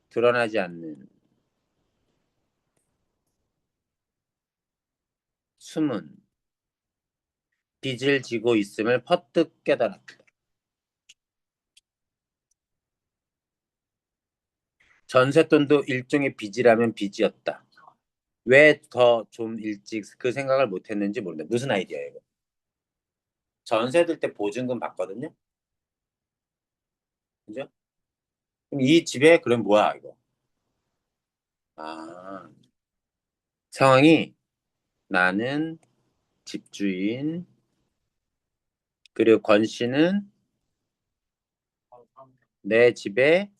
드러나지 않는 숨은 빚을 지고 있음을 퍼뜩 깨달았다. 전세돈도 일종의 빚이라면 빚이었다. 왜 더 좀 일찍 그 생각을 못했는지 모른다. 무슨 아이디어예요, 이거? 전세 들 때 보증금 받거든요. 그죠? 그럼 이 집에 그럼 뭐야, 이거? 아, 상황이 나는 집주인, 그리고 권 씨는 내 집에,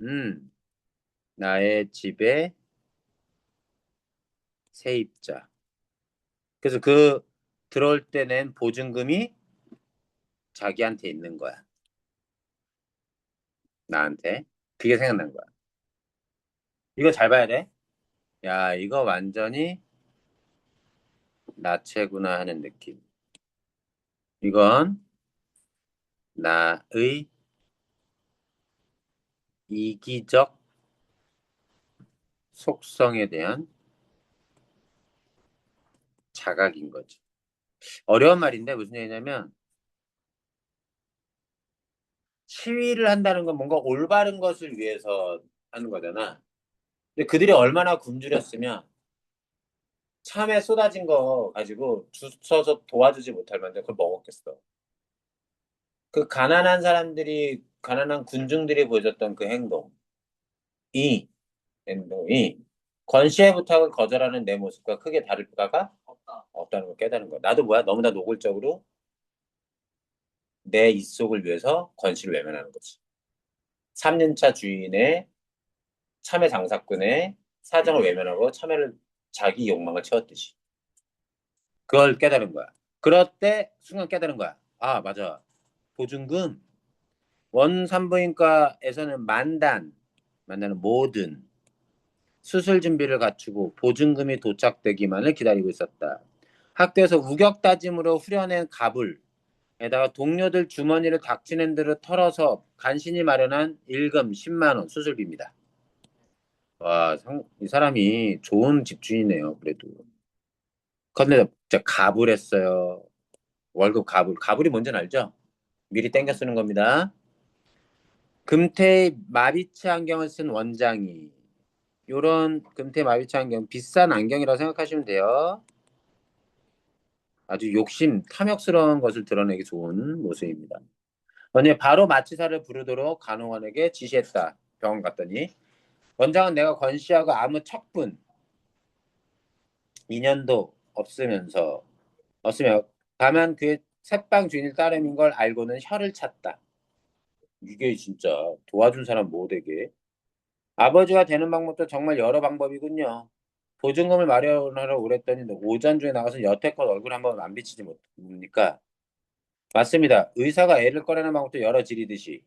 음, 나의 집에 세입자. 그래서 그 들어올 때 낸 보증금이 자기한테 있는 거야. 나한테. 그게 생각난 거야. 이거 잘 봐야 돼. 야, 이거 완전히 나체구나 하는 느낌. 이건 나의 이기적 속성에 대한 자각인 거지. 어려운 말인데 무슨 얘기냐면 시위를 한다는 건 뭔가 올바른 것을 위해서 하는 거잖아. 근데 그들이 얼마나 굶주렸으면 참에 쏟아진 거 가지고 줄 서서 도와주지 못할 만데 그걸 먹었겠어. 그 가난한 사람들이 가난한 군중들이 보여줬던 그 행동이 권시의 부탁을 거절하는 내 모습과 크게 다를 바가 없다. 없다는 걸 깨달은 거야. 나도 뭐야? 너무나 노골적으로 내 입속을 위해서 권시를 외면하는 거지. 3년차 주인의 참외 장사꾼의 사정을 외면하고 참외를 자기 욕망을 채웠듯이. 그걸 깨달은 거야. 그럴 때 순간 깨달은 거야. 아, 맞아. 보증금 원산부인과에서는 만다는 모든 수술 준비를 갖추고 보증금이 도착되기만을 기다리고 있었다. 학교에서 우격다짐으로 후려낸 갑을에다가 동료들 주머니를 닥치는 대로 털어서 간신히 마련한 일금 10만 원 수술비입니다. 와, 이 사람이 좋은 집주인이네요, 그래도. 근데 진짜 갑을 했어요. 월급 갑을. 갑을이 뭔지는 알죠? 미리 땡겨 쓰는 겁니다. 금태의 마비치 안경을 쓴 원장이 요런 금태 마비치 안경 비싼 안경이라고 생각하시면 돼요. 아주 욕심, 탐욕스러운 것을 드러내기 좋은 모습입니다. 언니 바로 마취사를 부르도록 간호원에게 지시했다. 병원 갔더니 원장은 내가 권씨하고 아무 척분 인연도 없으며 다만 그의 새빵 주인을 따름인 걸 알고는 혀를 찼다. 이게 진짜 도와준 사람 못되게 아버지가 되는 방법도 정말 여러 방법이군요. 보증금을 마련하러 오랬더니 오전 중에 나가서 여태껏 얼굴 한번 안 비치지 못합니까? 맞습니다. 의사가 애를 꺼내는 방법도 여러 지리듯이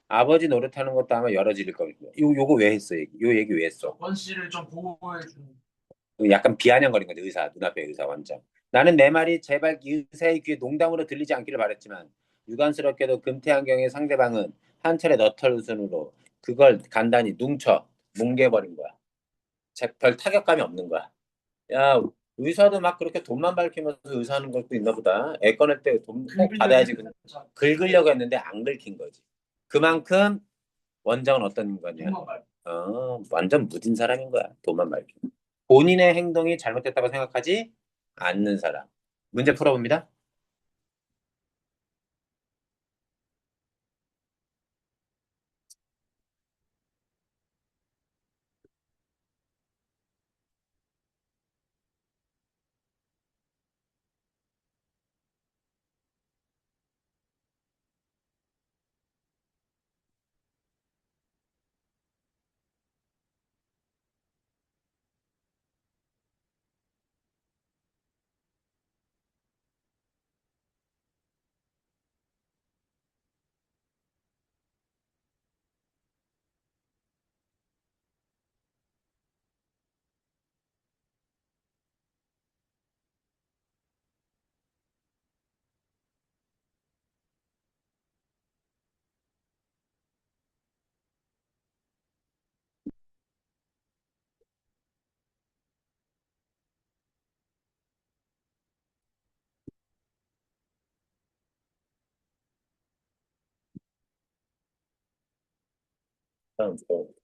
아버지 노릇하는 것도 아마 여러 지릴 겁니다. 요거 왜 했어? 요 얘기 왜 했어? 권 씨를 좀 보호해주는. 약간 비아냥거린 거지, 의사, 눈앞에 의사 완전. 나는 내 말이 제발 이 의사의 귀에 농담으로 들리지 않기를 바랬지만 유감스럽게도 금태안경의 상대방은 한 차례 너털 웃음으로 그걸 간단히 뭉쳐 뭉개버린 거야. 별 타격감이 없는 거야. 야, 의사도 막 그렇게 돈만 밝히면서 의사하는 것도 있나 보다. 애 꺼낼 때 돈 꼭 긁으려고 받아야지. 했는데 자, 긁으려고 했는데 안 긁힌 거지. 그만큼 원장은 어떤 인간이야? 돈만 말. 완전 무딘 사람인 거야. 돈만 밝히고. 본인의 행동이 잘못됐다고 생각하지 않는 사람. 문제 풀어봅니다.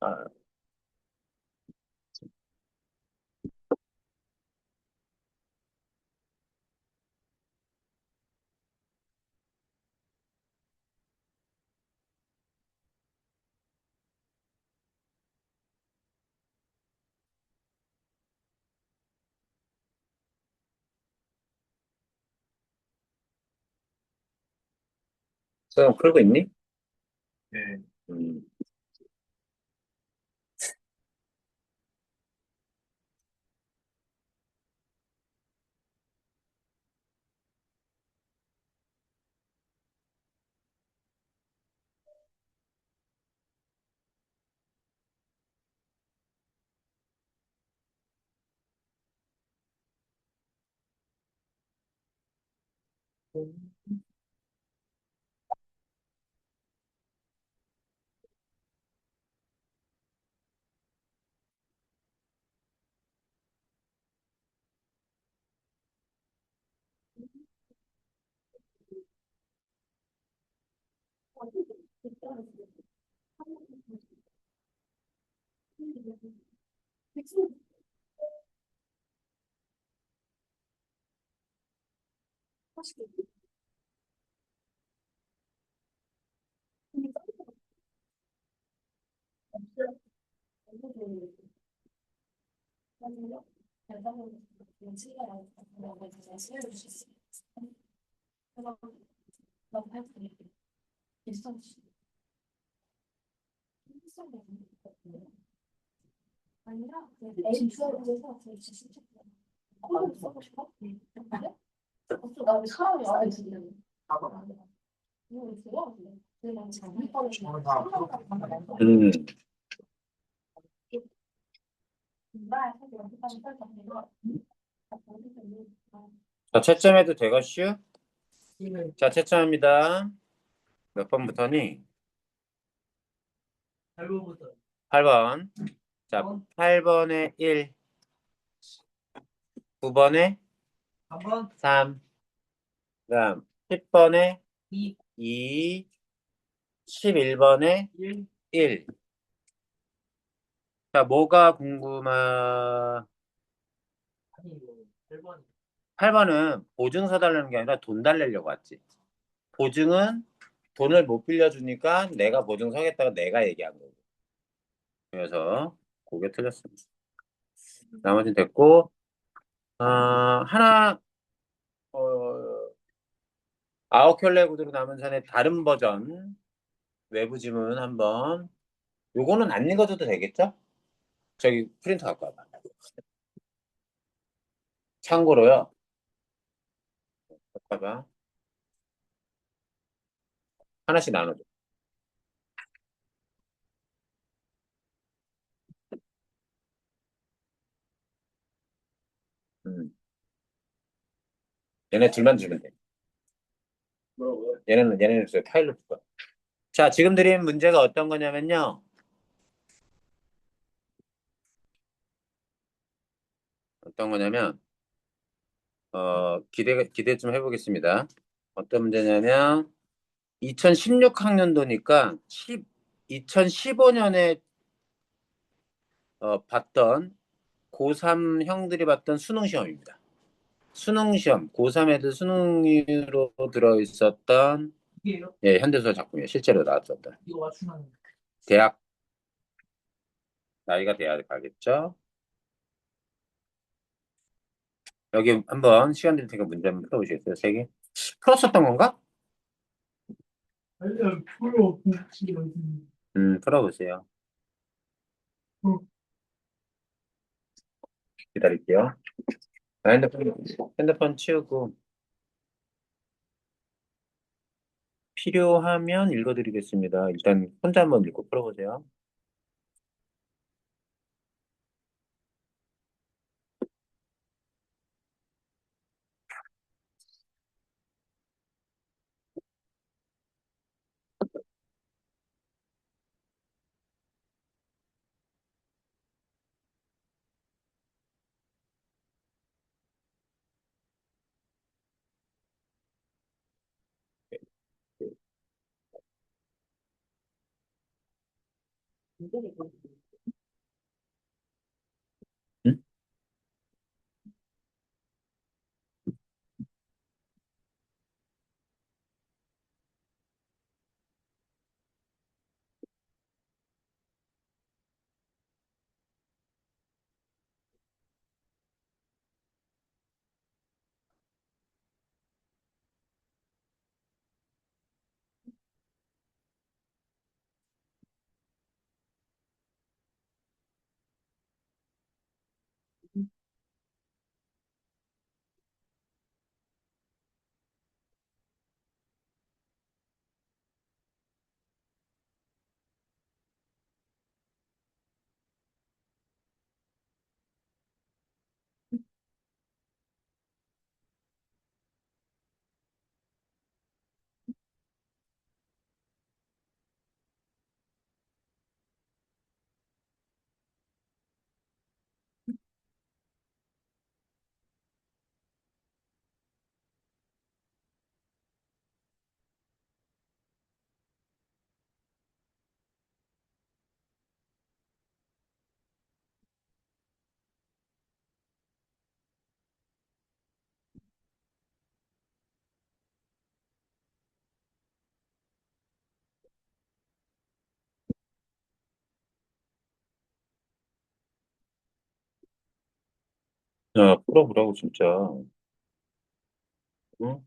아, 소영 풀고 있니? 네. 음, 저는 다 앞으로 음. 자, 채점해도 되겠슈? 자, 채점합니다. 몇 번부터니? 8번부터 8번. 자, 8번에 1, 9번에 3번, 3, 그다음 10번에 2, 2, 11번에 1, 1. 자, 뭐가 궁금한? 아니, 이거 8번. 8번은 보증서 달라는 게 아니라 돈 달래려고 왔지. 보증은 돈을 못 빌려주니까 내가 보증 서겠다고 내가 얘기한 거고. 그래서 그게 틀렸습니다. 나머지는 됐고, 하나, 어, 아웃켤레 구두로 남은 산의 다른 버전 외부 지문 한번. 요거는 안 읽어줘도 되겠죠? 저기 프린터 갖고 와봐. 참고로요. 봐봐. 하나씩 나눠줘. 음. 얘네 둘만 주면 돼. 뭐라고요? 얘네는 저 타일로 줄 거야. 자, 지금 드린 문제가 어떤 거냐면요. 어떤 거냐면, 기대 좀 해보겠습니다. 어떤 문제냐면, 2016학년도니까 2015년에 봤던 고3 형들이 봤던 수능 시험입니다. 수능 시험, 고3 애들 수능으로 들어있었던 이게요? 예, 현대소설 작품이에요. 실제로 나왔었던. 이거 맞추면 대학 나이가 돼야 가겠죠? 여기 한번 시간 될 테니까 문제 한번 풀어보시겠어요? 세 개? 풀었었던 건가? 아니야 별로 없지. 풀어보세요. 기다릴게요. 핸드폰 치우고 필요하면 읽어드리겠습니다. 일단 혼자 한번 읽고 풀어보세요. 응? 야, 풀어보라고 진짜. 응?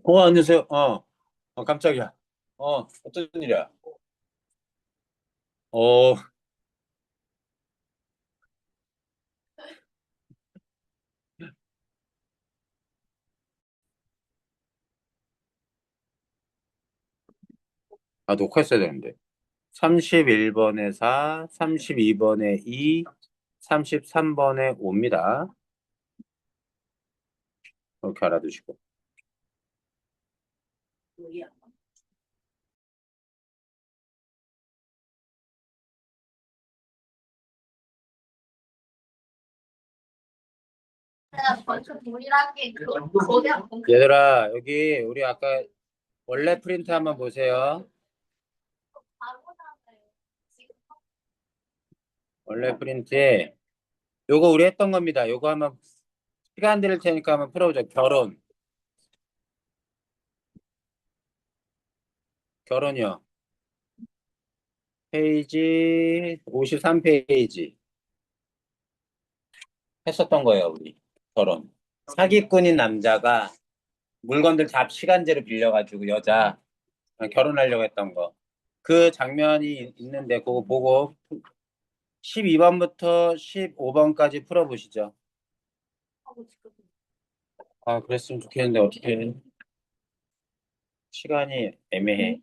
안녕하세요. 깜짝이야. 어떤 일이야? 어, 아, 녹화했어야 되는데. 31번에 4, 32번에 2, 33번에 5입니다. 이렇게 알아두시고. 벌써 동일하게 거대한 얘들아, 여기 우리 아까 원래 프린트 한번 보세요. 바보잖아요. 지금 원래 프린트에 요거 우리 했던 겁니다. 요거 한번 시간 드릴 테니까 한번 풀어보자. 결혼. 결혼이요. 페이지 53페이지. 했었던 거예요, 우리. 결혼. 사기꾼인 남자가 물건들 다 시간제로 빌려가지고 여자 결혼하려고 했던 거. 그 장면이 있는데 그거 보고 12번부터 15번까지 풀어보시죠. 하고 지금 아, 그랬으면 좋겠는데 어떻게 시간이 애매해.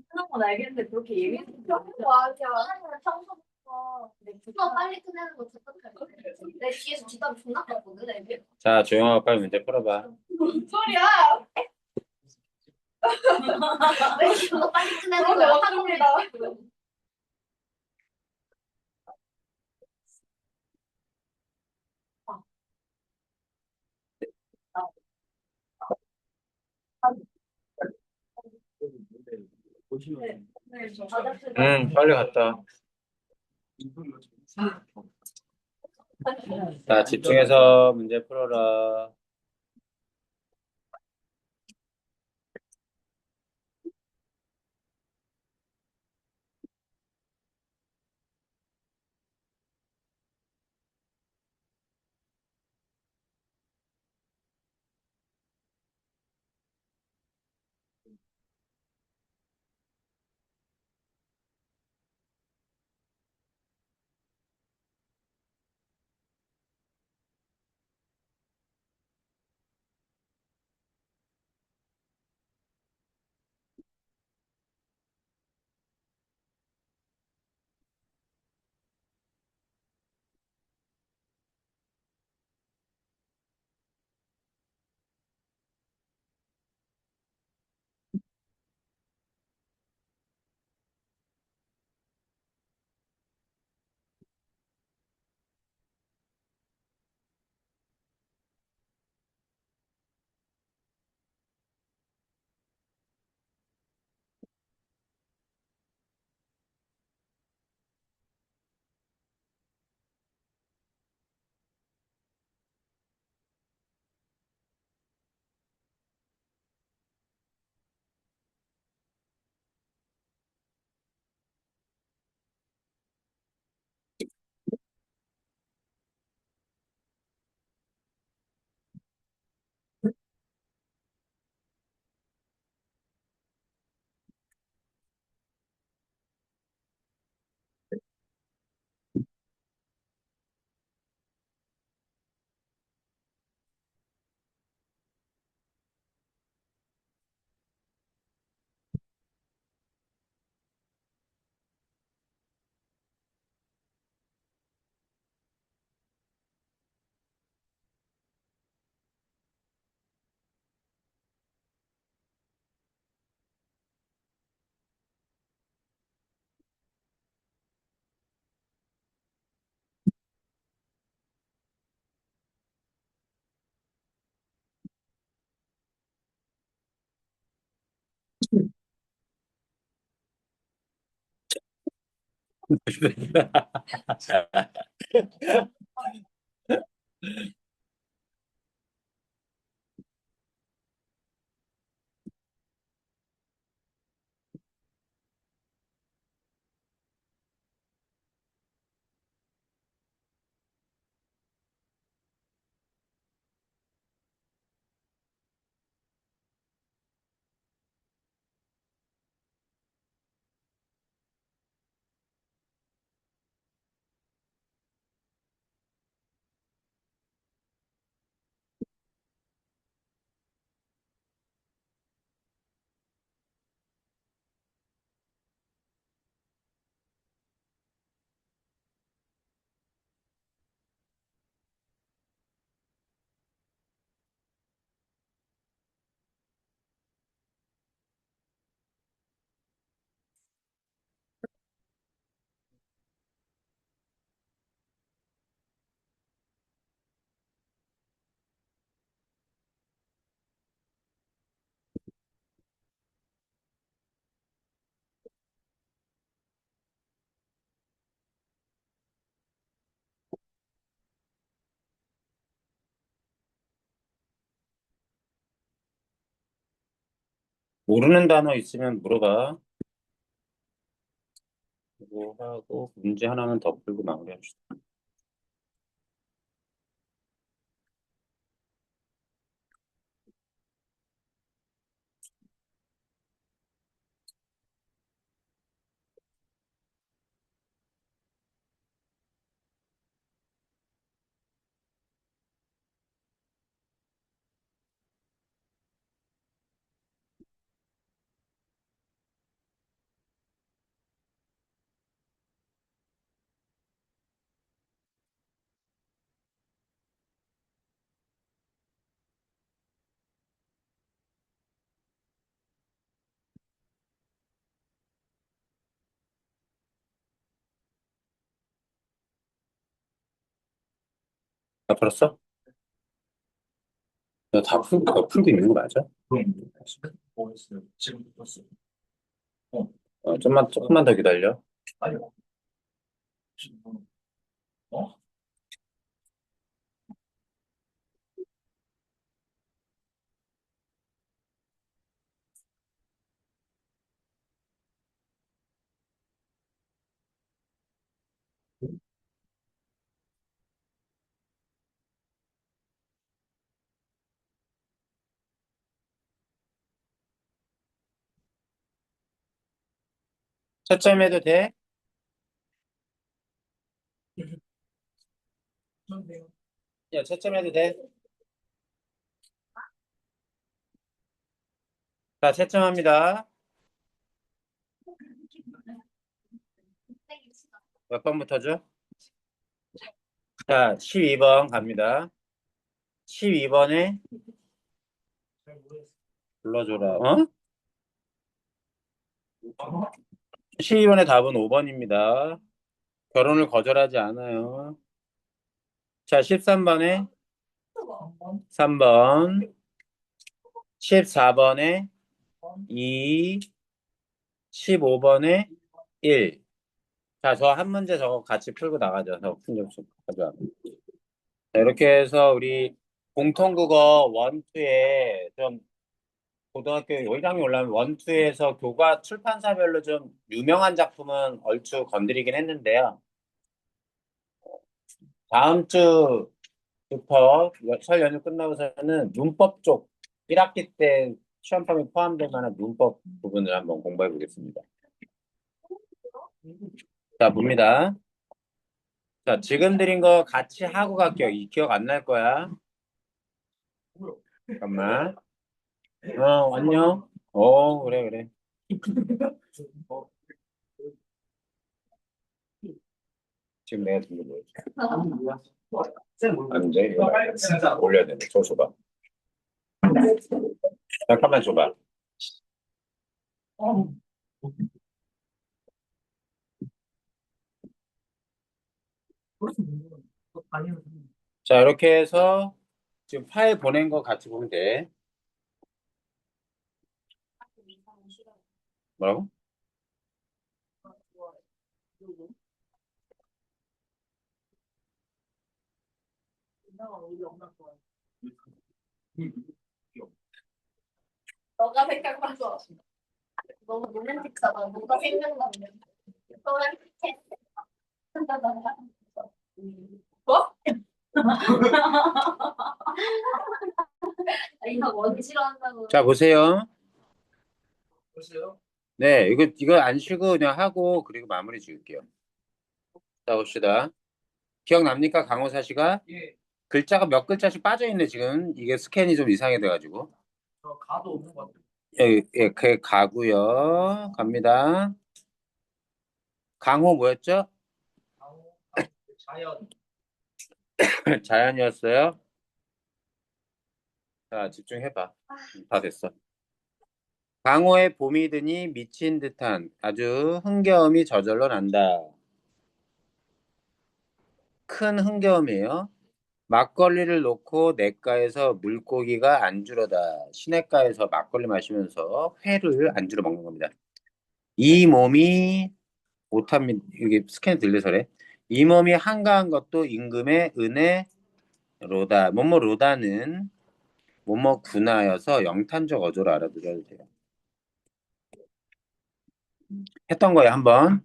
끝난 건 알겠는데 그렇게 예민해. 맞아. 평소부터 수업 빨리 끝내는 거 좋다고. 내 뒤에서 뒷담 존나 깠거든, 애들. 자, 조용하고 빨리 문제 풀어봐. 뭔 소리야? 내 뒤에서 빨리 끝내는 거야. 맞습니다. 보시면 빨리 갔다. 자, 집중해서 문제 풀어라. 모르는 단어 있으면 물어봐. 이거 하고 문제 하나만 더 풀고 마무리합시다. 다 풀었어? 너 다 풀고 있는 거 맞아? 그럼 뭐 했어요? 지금 붙었어. 조금만 더 기다려. 아니요. 지금 어? 채점 해도 돼? 그런데요. 야, 채점 해도 돼? 자, 채점합니다. 몇 번부터죠? 자, 12번 갑니다. 12번에 잘 모르겠어요. 불러줘라. 어? 12번의 답은 5번입니다. 결혼을 거절하지 않아요. 자, 13번에 3번, 14번에 2, 15번에 1. 자, 저 한 문제 저거 같이 풀고 나가죠. 저 풀려서 가져와. 자, 이렇게 해서 우리 공통국어 1, 2에 좀 고등학교 1학년 올라면 1, 2에서 교과 출판사별로 좀 유명한 작품은 얼추 건드리긴 했는데요. 다음 주부터 설 연휴 끝나고서는 문법 쪽 1학기 때 시험 범위 포함될 만한 문법 부분을 한번 공부해 보겠습니다. 자, 봅니다. 자, 지금 드린 거 같이 하고 갈게요. 이 기억 안 날 거야. 잠깐만. 안녕. 그래, 그래. 지금 내가 든 게 뭐였지? 안 돼, 이거 말고. 올려야 되네. 저 줘봐. 잠깐만 줘봐. 자, 이렇게 해서 지금 파일 보낸 거 같이 보면 돼. 뭐라고? 너가 생각나서 너무 로맨틱하다. 너가 생각나면 로맨틱해. 뭐? 이거 뭔 싫어한다고. 자, 보세요. 보세요. 네, 이거 안 쉬고 그냥 하고, 그리고 마무리 지을게요. 자, 봅시다. 기억납니까? 강호사 씨가? 예. 글자가 몇 글자씩 빠져있네, 지금. 이게 스캔이 좀 이상해 돼가지고. 저 가도 없는 것 같아요. 예, 그 가고요. 갑니다. 강호 뭐였죠? 강호, 자연. 자연이었어요. 자, 집중해봐. 다 됐어. 강호의 봄이 드니 미친 듯한 아주 흥겨움이 저절로 난다. 큰 흥겨움이에요. 막걸리를 놓고 냇가에서 물고기가 안주러다. 시냇가에서 막걸리 마시면서 회를 안주로 먹는 겁니다. 이 몸이 못합니다. 이게 스캔 들려서래. 이 몸이 한가한 것도 임금의 은혜로다. 뭐뭐 로다는 뭐뭐 군하여서 영탄적 어조로 알아들어도 돼요. 했던 거예요, 한번.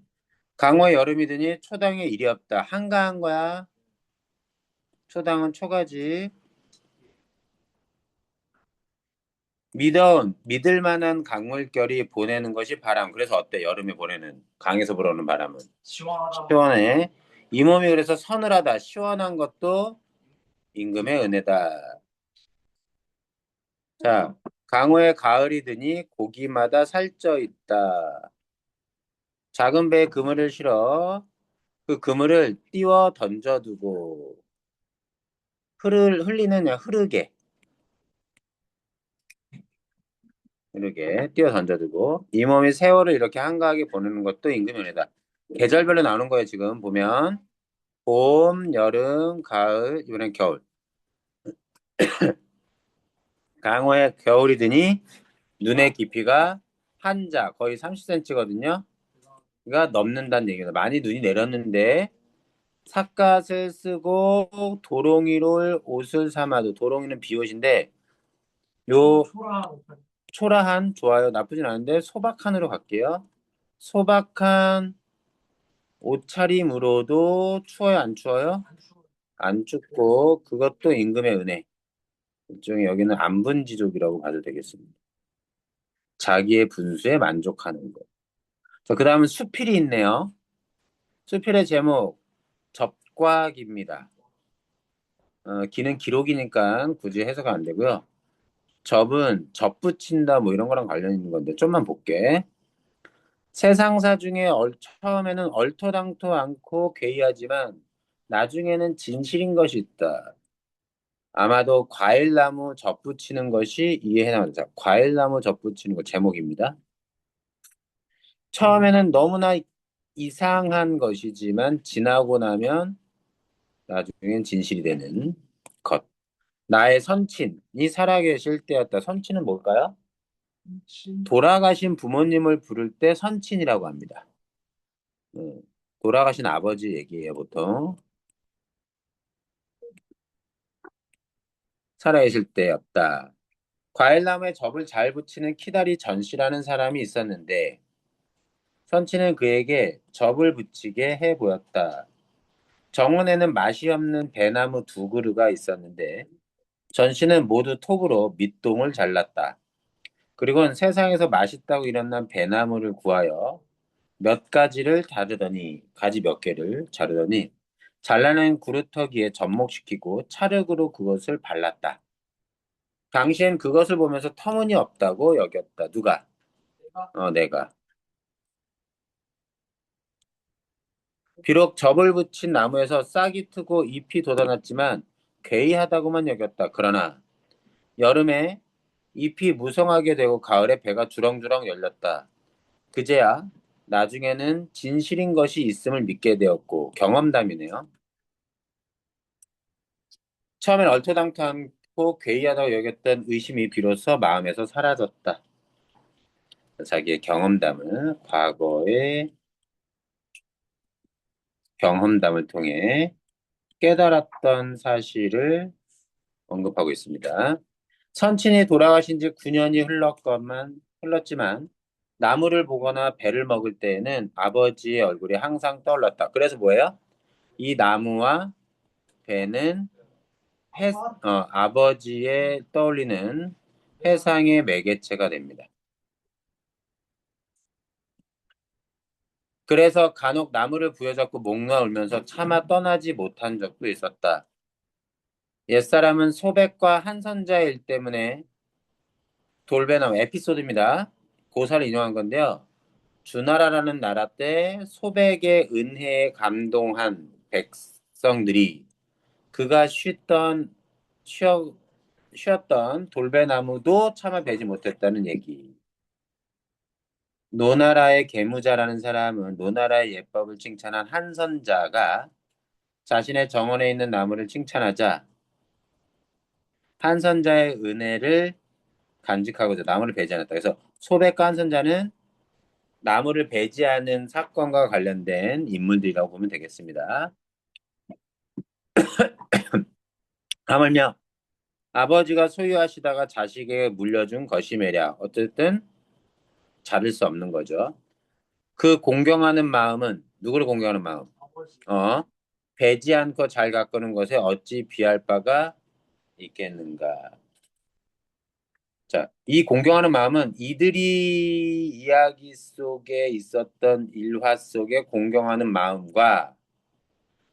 강호의 여름이 드니 초당에 일이 없다. 한가한 거야. 초당은 초가지. 믿을 만한 강물결이 보내는 것이 바람. 그래서 어때? 여름에 보내는, 강에서 불어오는 바람은. 시원하다. 시원해. 이 몸이 그래서 서늘하다. 시원한 것도 임금의 은혜다. 자, 강호의 가을이 드니 고기마다 살쪄 있다. 작은 배에 그물을 실어 그 그물을 띄워 던져두고 흘리는 흐르게 띄워 던져두고 이 몸이 세월을 이렇게 한가하게 보내는 것도 임금의 은혜다. 계절별로 나오는 거예요. 지금 보면 봄, 여름, 가을, 이번엔 겨울. 강호의 겨울이 드니 눈의 깊이가 한자 거의 30cm거든요. 가 넘는다는 얘기입니다. 많이 눈이 내렸는데 삿갓을 쓰고 도롱이를 옷을 삼아도 도롱이는 비옷인데 요 초라한 좋아요. 나쁘진 않은데 소박한으로 갈게요. 소박한 옷차림으로도 추워요, 안 추워요? 안 춥고 그것도 임금의 은혜. 일종의 여기는 안분지족이라고 봐도 되겠습니다. 자기의 분수에 만족하는 것. 자, 그 다음은 수필이 있네요. 수필의 제목 접곽입니다. 기는 기록이니까 굳이 해석은 안 되고요. 접은 접붙인다 뭐 이런 거랑 관련 있는 건데 좀만 볼게. 세상사 중에 처음에는 얼토당토 않고 괴이하지만 나중에는 진실인 것이 있다. 아마도 과일나무 접붙이는 것이 이해해 나간다. 과일나무 접붙이는 거 제목입니다. 처음에는 너무나 이상한 것이지만 지나고 나면 나중엔 진실이 되는 것. 나의 선친이 살아계실 때였다. 선친은 뭘까요? 돌아가신 부모님을 부를 때 선친이라고 합니다. 돌아가신 아버지 얘기예요, 보통. 살아계실 때였다. 과일나무에 접을 잘 붙이는 키다리 전씨라는 사람이 있었는데 선치는 그에게 접을 붙이게 해 보였다. 정원에는 맛이 없는 배나무 두 그루가 있었는데 전씨는 모두 톱으로 밑동을 잘랐다. 그리고는 세상에서 맛있다고 일어난 배나무를 구하여 몇 가지를 자르더니 가지 몇 개를 자르더니 잘라낸 그루터기에 접목시키고 찰흙으로 그것을 발랐다. 당시엔 그것을 보면서 터무니없다고 여겼다. 누가? 내가. 비록 접을 붙인 나무에서 싹이 트고 잎이 돋아났지만 괴이하다고만 여겼다. 그러나 여름에 잎이 무성하게 되고 가을에 배가 주렁주렁 열렸다. 그제야 나중에는 진실인 것이 있음을 믿게 되었고 경험담이네요. 처음엔 얼토당토않고 괴이하다고 여겼던 의심이 비로소 마음에서 사라졌다. 자기의 경험담을 과거의 경험담을 통해 깨달았던 사실을 언급하고 있습니다. 선친이 돌아가신 지 9년이 흘렀지만 나무를 보거나 배를 먹을 때에는 아버지의 얼굴이 항상 떠올랐다. 그래서 뭐예요? 이 나무와 배는 아버지의 떠올리는 해상의 매개체가 됩니다. 그래서 간혹 나무를 부여잡고 목놓아 울면서 차마 떠나지 못한 적도 있었다. 옛사람은 소백과 한선자의 일 때문에 돌배나무 에피소드입니다. 고사를 인용한 건데요. 주나라라는 나라 때 소백의 은혜에 감동한 백성들이 그가 쉬었던 돌배나무도 차마 베지 못했다는 얘기. 노나라의 계무자라는 사람은 노나라의 예법을 칭찬한 한선자가 자신의 정원에 있는 나무를 칭찬하자 한선자의 은혜를 간직하고자 나무를 베지 않았다. 그래서 소백과 한선자는 나무를 배제하는 사건과 관련된 인물들이라고 보면 되겠습니다. 하물며 아버지가 소유하시다가 자식에게 물려준 것이매랴. 어쨌든 자를 수 없는 거죠. 그 공경하는 마음은 누구를 공경하는 마음? 아버지. 배지 않고 잘 가꾸는 것에 어찌 비할 바가 있겠는가? 자, 이 공경하는 마음은 이들이 이야기 속에 있었던 일화 속에 공경하는 마음과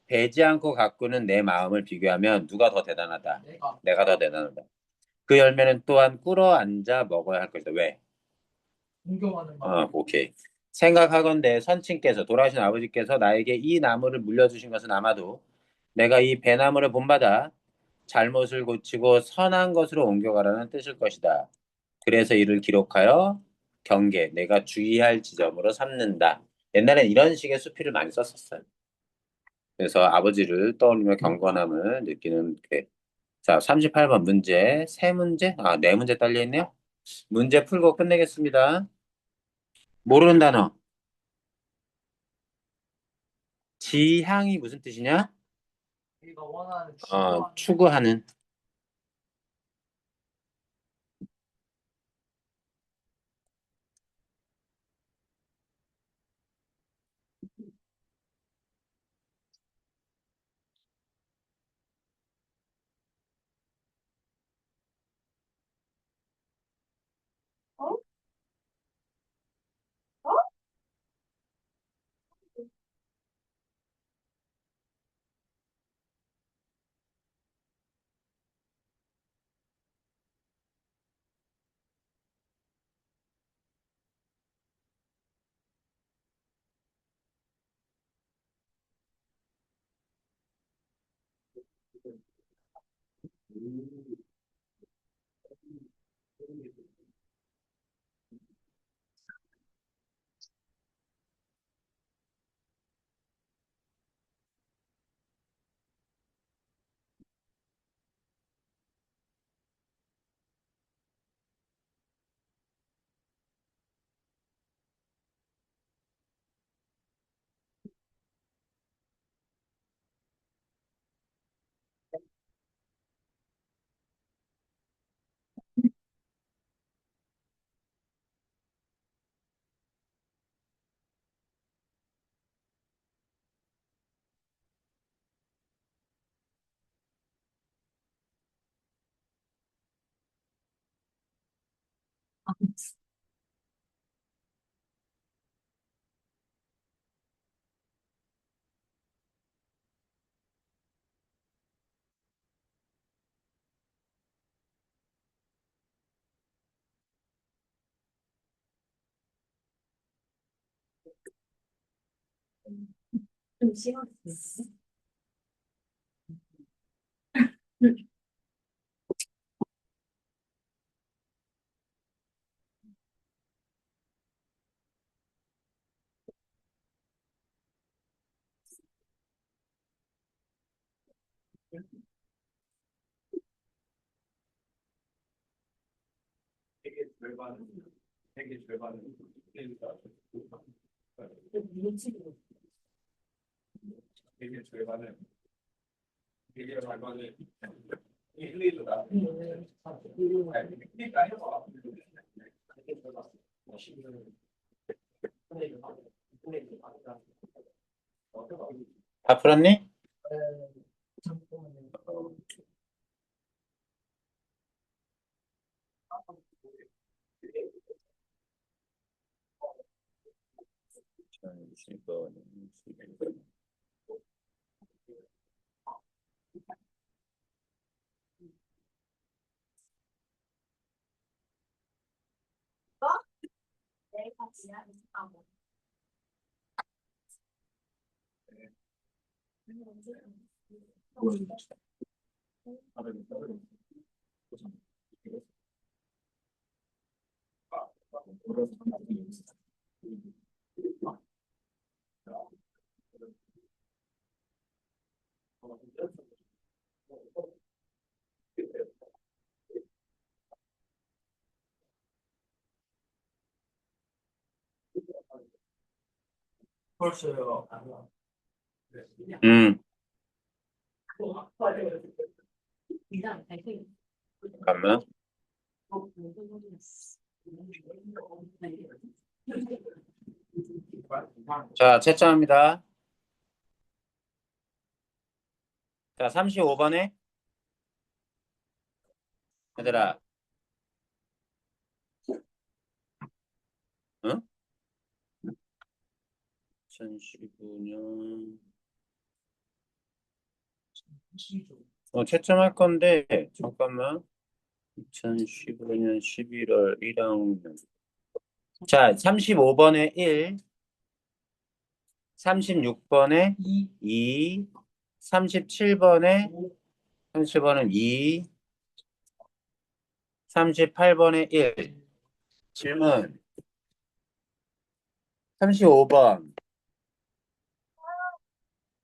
배지 않고 가꾸는 내 마음을 비교하면 누가 더 대단하다? 내가 내가 더 대단하다. 그 열매는 또한 꿇어 앉아 먹어야 할 것이다. 왜? 공경하는 마음. 오케이. 생각하건대 선친께서 돌아가신 아버지께서 나에게 이 나무를 물려주신 것은 아마도 내가 이 배나무를 본받아 잘못을 고치고 선한 것으로 옮겨가라는 뜻일 것이다. 그래서 이를 기록하여 경계, 내가 주의할 지점으로 삼는다. 옛날엔 이런 식의 수필을 많이 썼었어요. 그래서 아버지를 떠올리며 경건함을 느끼는 게. 자, 38번 문제, 세 문제? 네 문제 딸려 있네요. 문제 풀고 끝내겠습니다. 모르는 단어. 지향이 무슨 뜻이냐? 우리가 원하는 추구하는. 어? 어? 좀 심하겠어. 되게 절반은 되게 절반은 되게 절반은 되게 절반은 일리도다. 그러니까 해봐. 다 풀었니? 내가 지나가고. 벌써요. 음, 이상 발표. 잠깐만. 자, 채점합니다. 자, 35번에 얘들아, 응? 2015년 채점할 건데 잠깐만. 2015년 11월 1학년. 자, 35번에 1, 36번에 2, 37번에 2, 38번에 1. 질문. 35번.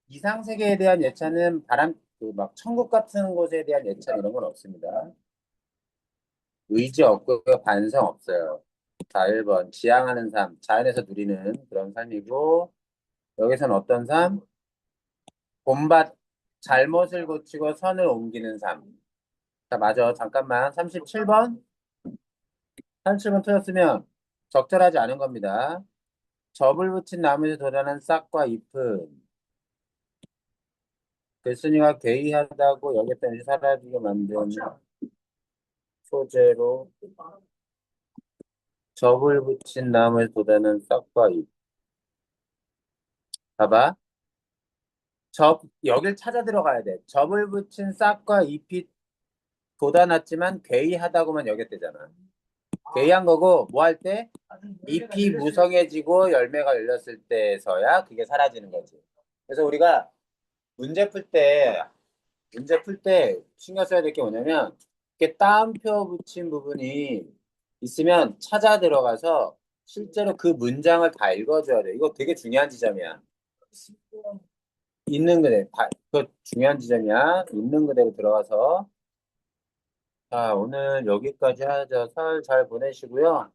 이상세계에 대한 예찬은 막 천국 같은 곳에 대한 예찬 이런 건 없습니다. 의지 없고요, 반성 없어요. 자, 1번. 지향하는 삶. 자연에서 누리는 그런 삶이고, 여기서는 어떤 삶? 본받, 잘못을 고치고 선을 옮기는 삶. 자, 맞아. 잠깐만. 37번? 37번 틀렸으면 적절하지 않은 겁니다. 접을 붙인 나무에 도전한 싹과 잎은 글쓴이가 괴이하다고 여겼던 것이 사라지게 만드는 소재로 접을 붙인 나무에 도전한 싹과 잎. 봐봐. 여길 찾아 들어가야 돼. 접을 붙인 싹과 잎이 돋아났지만 괴이하다고만 여겼대잖아. 괴이한 거고, 뭐 할 때? 잎이 무성해지고 열매가 열렸을 때서야 그게 사라지는 거지. 그래서 우리가 문제 풀 때, 신경 써야 될 게 뭐냐면, 이렇게 따옴표 붙인 부분이 있으면 찾아 들어가서 실제로 그 문장을 다 읽어줘야 돼. 이거 되게 중요한 지점이야. 있는 그대로, 그거 중요한 지점이야. 있는 그대로 들어가서. 자, 오늘 여기까지 하죠. 설 잘 보내시고요.